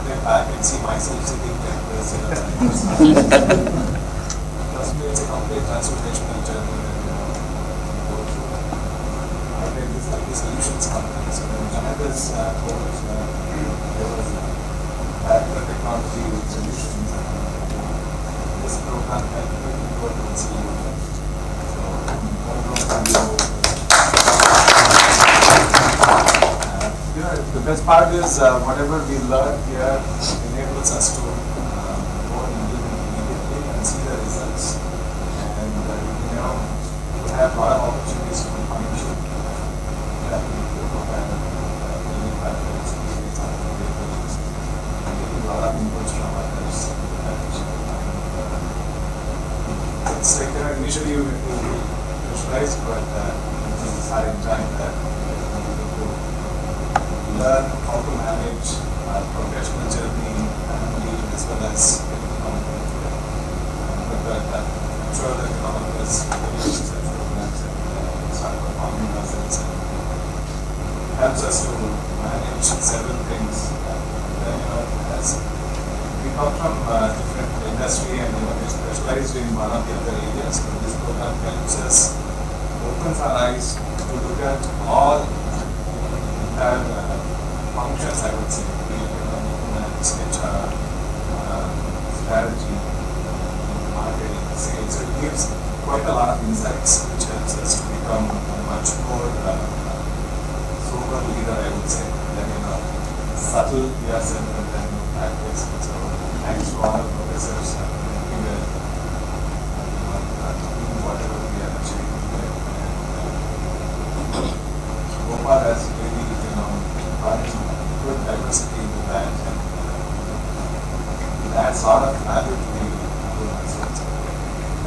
Look back and see myself sitting 10 years in a trust me, it's a complete transformational journey. The solutions company. So when Canada's course, there was the technology solutions. This program helped me work with CEO. So the best part is whatever we learn here enables us to go and implement immediately and see the results. And we have a lot of opportunities for partnership. initially we were pressurized, but we started enjoying that. Learn how to manage our professional journey as well as I'm sure that all of us programs and start performing ourselves and helps us to manage several things. As we come from different industry and we specialized in one of the other areas, but this program helps us, opens our eyes to look at all functions, I would say, HR, strategy, marketing, sales. So it gives quite a lot of insights, which helps us to become a much more sober leader, I would say, than subtle yes and then practice. So thanks to all the professors and doing whatever we are achieving today. Gopal has really brought in good diversity into that, and it adds a lot of value to the organization.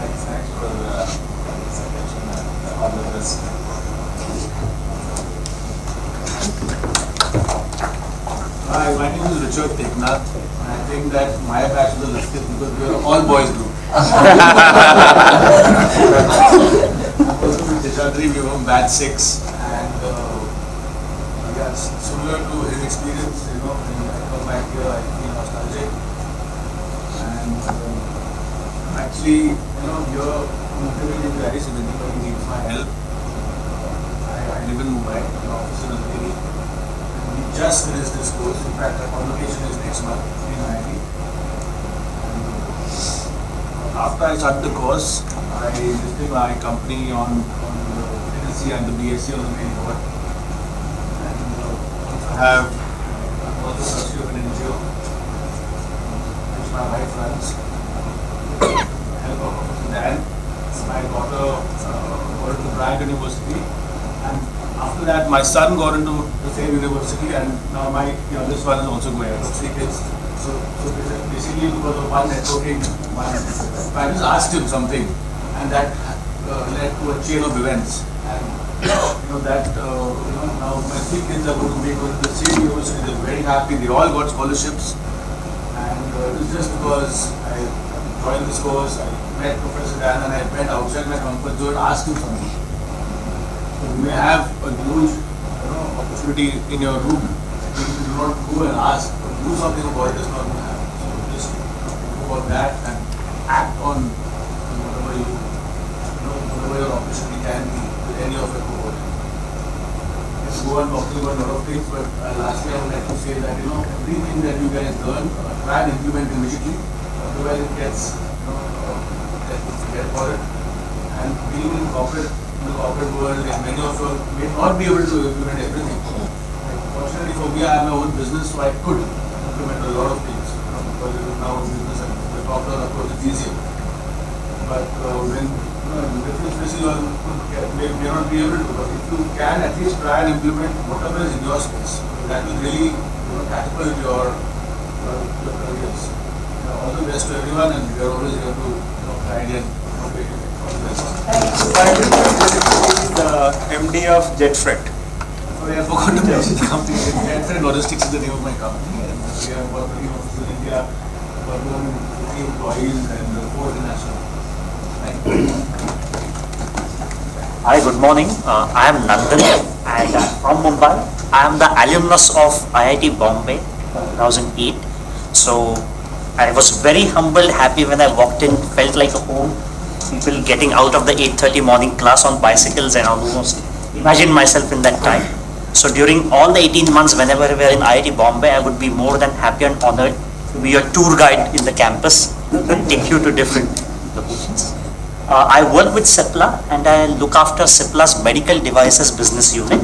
Thanks for the presentation and all the best. Hi, my name is Richard Teknath. I think that my batch was listed because we are all boys group. Also with Deshadri, we were from batch 6, and yes, similar to his experience, when I come back here, I feel nostalgic. And actually, your community is very significant, needs my help. I live in Mumbai, my office is in Delhi. We just finished this course. In fact, our convocation is next month in IIT. After I started the course, I listed my company on the NSC and the BSc on the main board. And I'm also trustee of an NGO, which my wife runs. Help of Professor Dan. My daughter got into Brand University. And after that, my son got into the same university, and now my youngest one is also going. I have 3 kids. So basically, because of one networking, I just asked him something, and that led to a chain of events. And now my 3 kids are going to be going to the same university. They're very happy. They all got scholarships, and it was just because I joined this course. I met Professor Dan, and I went outside my comfort zone and asked him something. You may have a huge opportunity in your room. If you do not go and ask or do something about it, it's not going to happen. So just think about that and act on whatever your opportunity can be with any of your cohort. Let's go on talking about a lot of things, but lastly I would like to say that everything that you guys learn, try and implement immediately. Otherwise it gets forget about it. And being in the corporate world, and many of you may not be able to implement everything. Fortunately for me, I have my own business, so I could implement a lot of things because it is now a business and the top-down approach is easier. But when in different spaces, you may not be able to, but if you can at least try and implement whatever is in your space, that will really catapult your careers. All the best to everyone, and we are always here to guide and motivate you. Thank you. The MD of JetFreight. Sorry, I forgot to mention the company. JetFreight Logistics is the name of my company, and we have about 30 offices in India, about 250 employees, and 4 international. Thank you. Hi, good morning. I am Nandan, and I'm from Mumbai. I am the alumnus of IIT Bombay, 2008. So I was very humbled, happy when I walked in, felt like a home. People getting out of the 8:30 morning class on bicycles, and almost imagine myself in that time. So during all the 18 months, whenever we were in IIT Bombay, I would be more than happy and honored to be your tour guide in the campus, to take you to different locations. I work with CIPLA, and I look after CIPLA's medical devices business unit,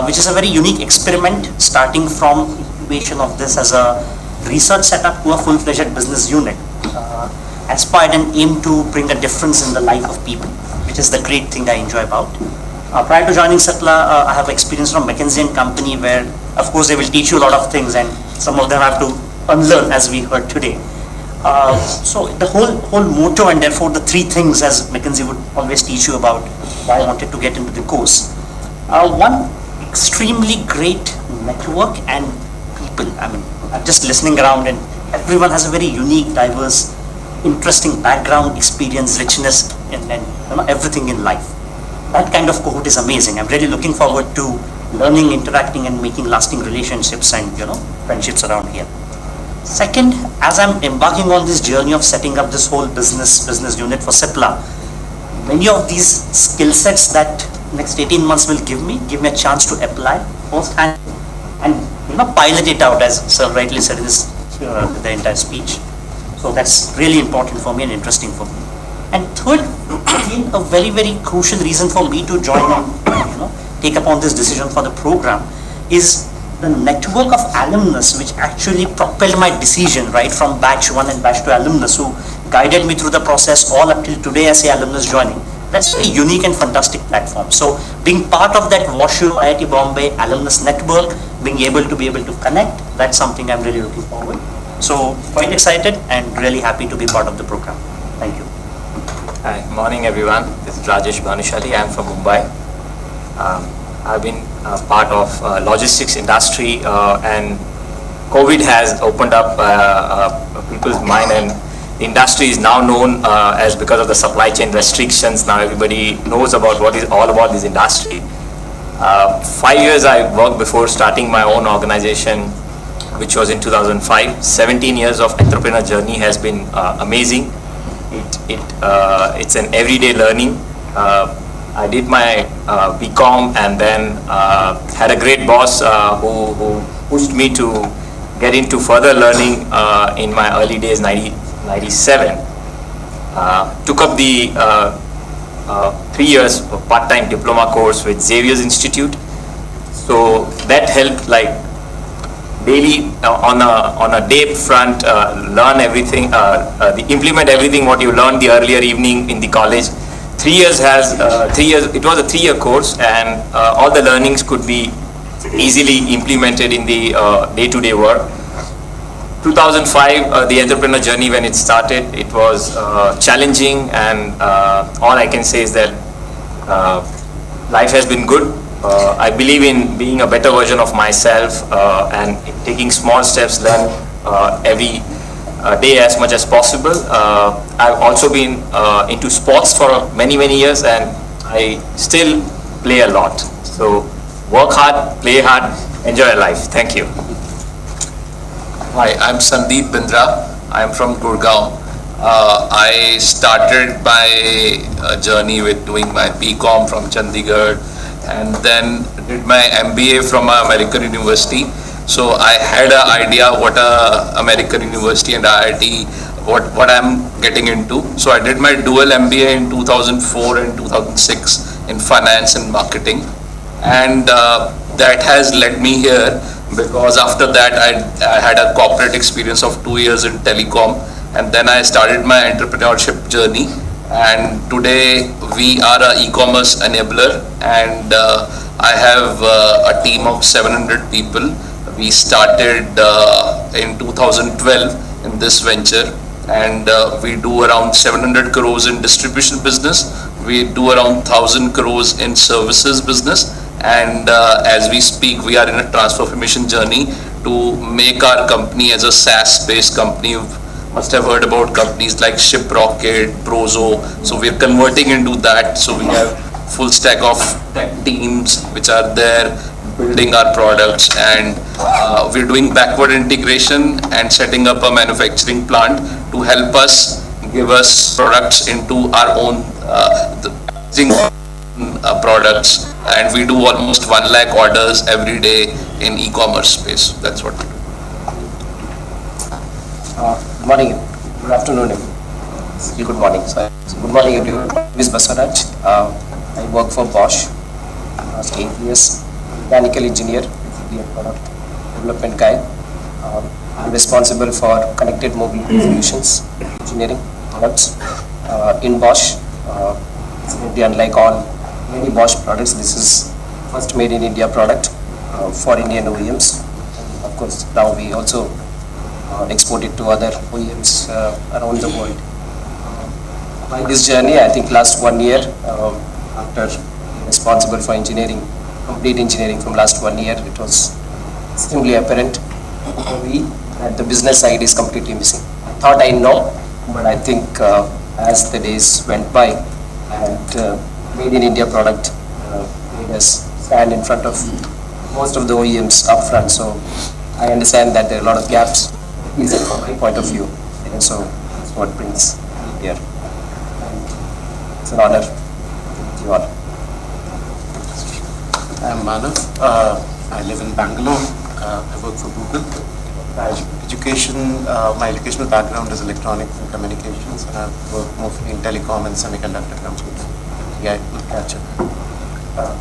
which is a very unique experiment, starting from incubation of this as a research setup to a full-fledged business unit. Aspired and aim to bring a difference in the life of people, which is the great thing I enjoy about. Prior to joining CIPLA, I have experience from McKinsey & Company, where of course they will teach you a lot of things and some of them I have to unlearn, as we heard today. So the whole motto, and therefore the three things, as McKinsey would always teach you about why I wanted to get into the course. One, extremely great network and people. I mean, I'm just listening around and everyone has a very unique, diverse, interesting background, experience, richness, and everything in life. That kind of cohort is amazing. I'm really looking forward to learning, interacting, and making lasting relationships and friendships around here. Second, as I'm embarking on this journey of setting up this whole business unit for Cipla, many of these skill sets that next 18 months will give me a chance to apply firsthand and pilot it out, as Sir rightly said in the entire speech. So that's really important for me and interesting for me. And third, again, a very, very crucial reason for me to join and take upon this decision for the program is the network of alumnus which actually propelled my decision right from batch 1 and batch 2 alumnus who guided me through the process all up till today as a alumnus joining. That's a unique and fantastic platform. So being part of that WashU IIT Bombay alumnus network, being able to connect, that's something I'm really looking forward. So quite excited and really happy to be part of the program. Thank you. Hi, morning everyone. This is Rajesh Bhanushali. I'm from Mumbai. I've been part of logistics industry and COVID has opened up people's mind, and the industry is now known as because of the supply chain restrictions. Now everybody knows about what is all about this industry. 5 years I worked before starting my own organization, which was in 2005. 17 years of entrepreneur journey has been amazing. It's an everyday learning. I did my BCom and then had a great boss who pushed me to get into further learning in my early days, 97. Took up the 3 years part-time diploma course with Xavier's Institute. So that helped daily on a day front, learn everything, implement everything what you learned the earlier evening in the college. 3 years it was a 3-year course, and all the learnings could be easily implemented in the day-to-day work. 2005, the entrepreneur journey, when it started, it was challenging, and all I can say is that life has been good. I believe in being a better version of myself and taking small steps, learn every day as much as possible. I've also been into sports for many years, and I still play a lot. So work hard, play hard, enjoy life. Thank you. Hi, I'm Sandeep Bindra. I'm from Gurgaon. I started my journey with doing my BCom from Chandigarh, and then did my MBA from American University. So I had an idea what American University and IIT, what I'm getting into. So I did my dual MBA in 2004 and 2006 in finance and marketing, and that has led me here, because after that I had a corporate experience of 2 years in telecom, and then I started my entrepreneurship journey. And today we are an e-commerce enabler, and I have a team of 700 people. We started in 2012 in this venture, and we do around 700 crores in distribution business. We do around 1,000 crores in services business, and as we speak, we are in a transformation journey to make our company as a SaaS-based company. You must have heard about companies like Shiprocket, Prozo. So we're converting into that. So we have full stack of tech teams which are there building our products, and we're doing backward integration and setting up a manufacturing plant to help us give us products into our own products, and we do almost 1 lakh orders every day in e-commerce space. That's what we do. Good morning, good afternoon, still good morning. So, good morning everyone. This is Basaraj. I work for Bosch. Last 8 years, mechanical engineer, product development guy. I'm responsible for connected mobility solutions, engineering products in Bosch. Unlike all many Bosch products, this is first made in India product for Indian OEMs. Of course, now we also export it to other OEMs around the world. By this journey, I think last 1 year, after being responsible for engineering, complete engineering from last 1 year, it was extremely apparent for me that the business side is completely missing. I thought I know, but I think as the days went by and made in India product made us stand in front of most of the OEMs up front. So I understand that there are a lot of gaps from my point of view. And so that's what brings me here. It's an honor to meet you all. I'm Manav. I live in Bangalore. I work for Google. My educational background is electronics and communications, and I've worked mostly in telecom and semiconductor companies. TI will catch up.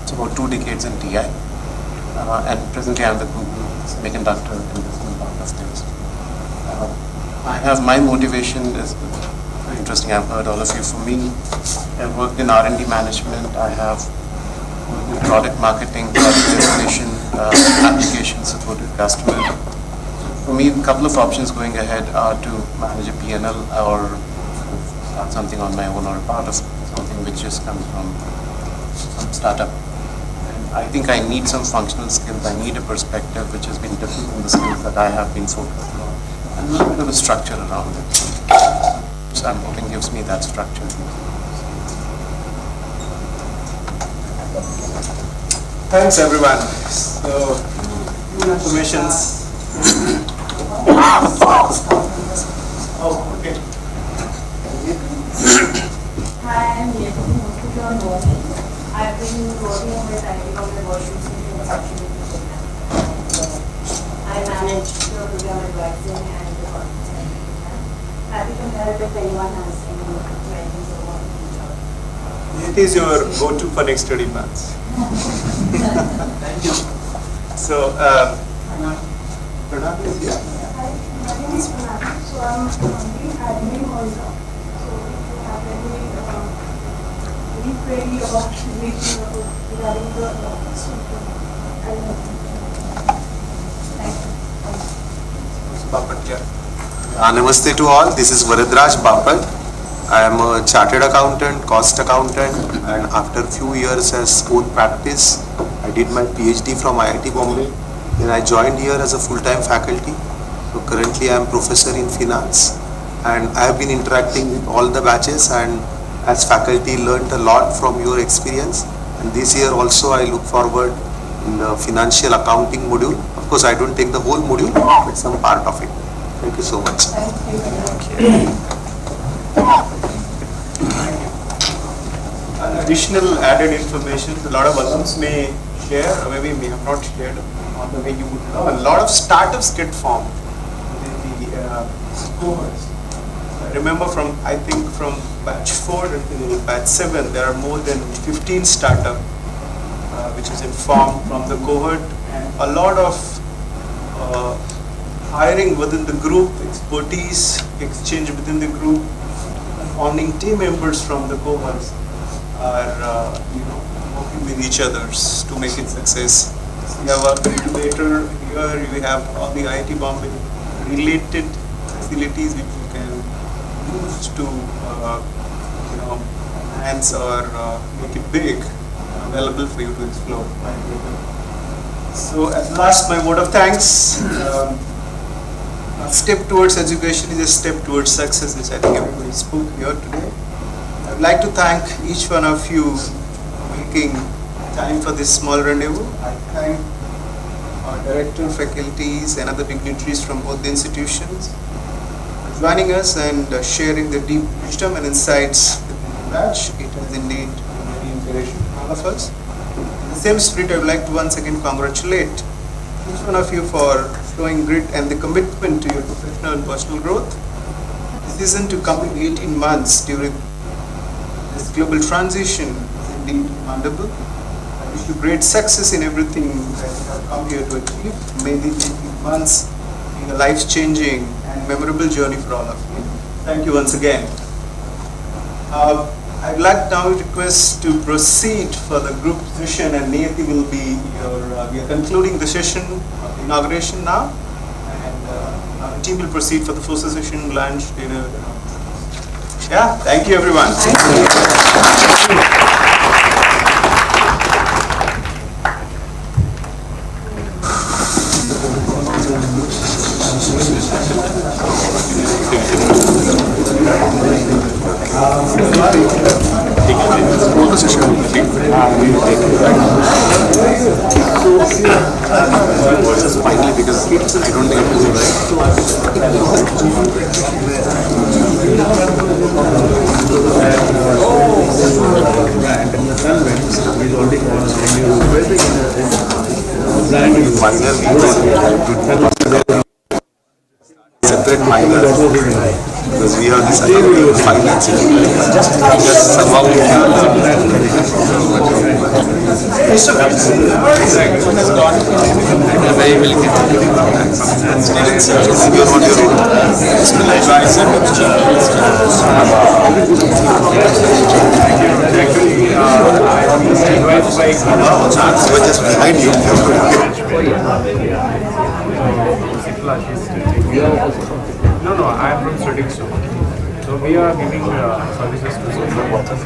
It's about 2 decades in TI. And presently I'm with Google Semiconductor investment part of things. My motivation is very interesting. I've heard all of you. For me, I've worked in R&D management. I have worked in product marketing, product definition, application support with customers. For me, a couple of options going ahead are to manage a P&L or start something on my own, or a part of something which just comes from some startup. And I think I need some functional skills. I need a perspective which has been different from the skills that I have been focused on, and a little bit of a structure around it. So I'm hoping gives me that structure. Thanks everyone. So, few informations. Oh, okay. Hi, I'm Yeti Mukherjee. I've been working with IIT Bombay-WashU since inception. I manage the program advising and the content. Happy to help if anyone has any queries or want to. It is your go-to for next 30 months. Thank you. So, Pranam is here. Hi, my name is Pranam. So I'm the admin also. So if you have any query about regarding the Bapat, yeah. Namaste to all. This is Varadraj Bapat. I am a chartered accountant, cost accountant, and after few years as own practice, I did my PhD from IIT Bombay. Then I joined here as a full-time faculty. So currently I am professor in finance, and I have been interacting with all the batches, and as faculty learned a lot from your experience. And this year also I look forward in the financial accounting module. Of course I don't take the whole module, but some part of it. Thank you so much. Additional added information, a lot of alums may share, or maybe may have not shared on the way you would know. A lot of startups get formed within the cohorts. I remember I think from batch 4 until batch 7, there are more than 15 startups which is informed from the cohort, and a lot of hiring within the group, expertise exchange within the group, forming team members from the cohorts are working with each others to make it success. We have our incubator here. We have all the IIT Bombay related facilities which you can use to enhance or make it big, available for you to explore. So at last, my word of thanks. A step towards education is a step towards success, which I think everybody spoke here today. I would like to thank each one of you for making time for this small rendezvous. I thank our director, faculties, and other dignitaries from both the institutions for joining us and sharing the deep wisdom and insights within the batch. It has indeed been very encouraging to all of us. In the same spirit, I would like to once again congratulate each one of you for showing grit and the commitment to your professional and personal growth. The decision to come in 18 months during this global transition is indeed commendable. I wish you great success in everything that you have come here to achieve. May these 18 months be a life-changing and memorable journey for all of you. Thank you once again. I'd like now to request to proceed for the group session, and Niyati will be we are concluding the session of inauguration now, and team will proceed for the first session, lunch, dinner. Yeah, thank you everyone. Finally, because I don't think it was separate minor because we have this academic finance just somehow very well just behind you. No, I am from studying so. So we are giving services to social workers.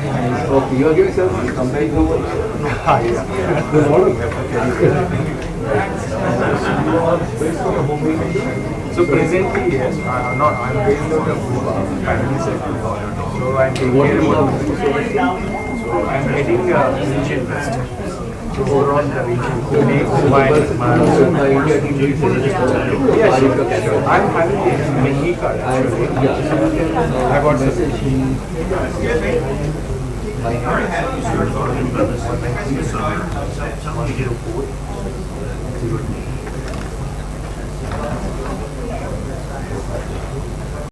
Okay, you are giving services compared to So presently, yes, I'm based on the family sector. So I'm taking care of so I'm heading region west. So overall the region Pune, Mumbai, yes, I'm having a mini card actually. I got this.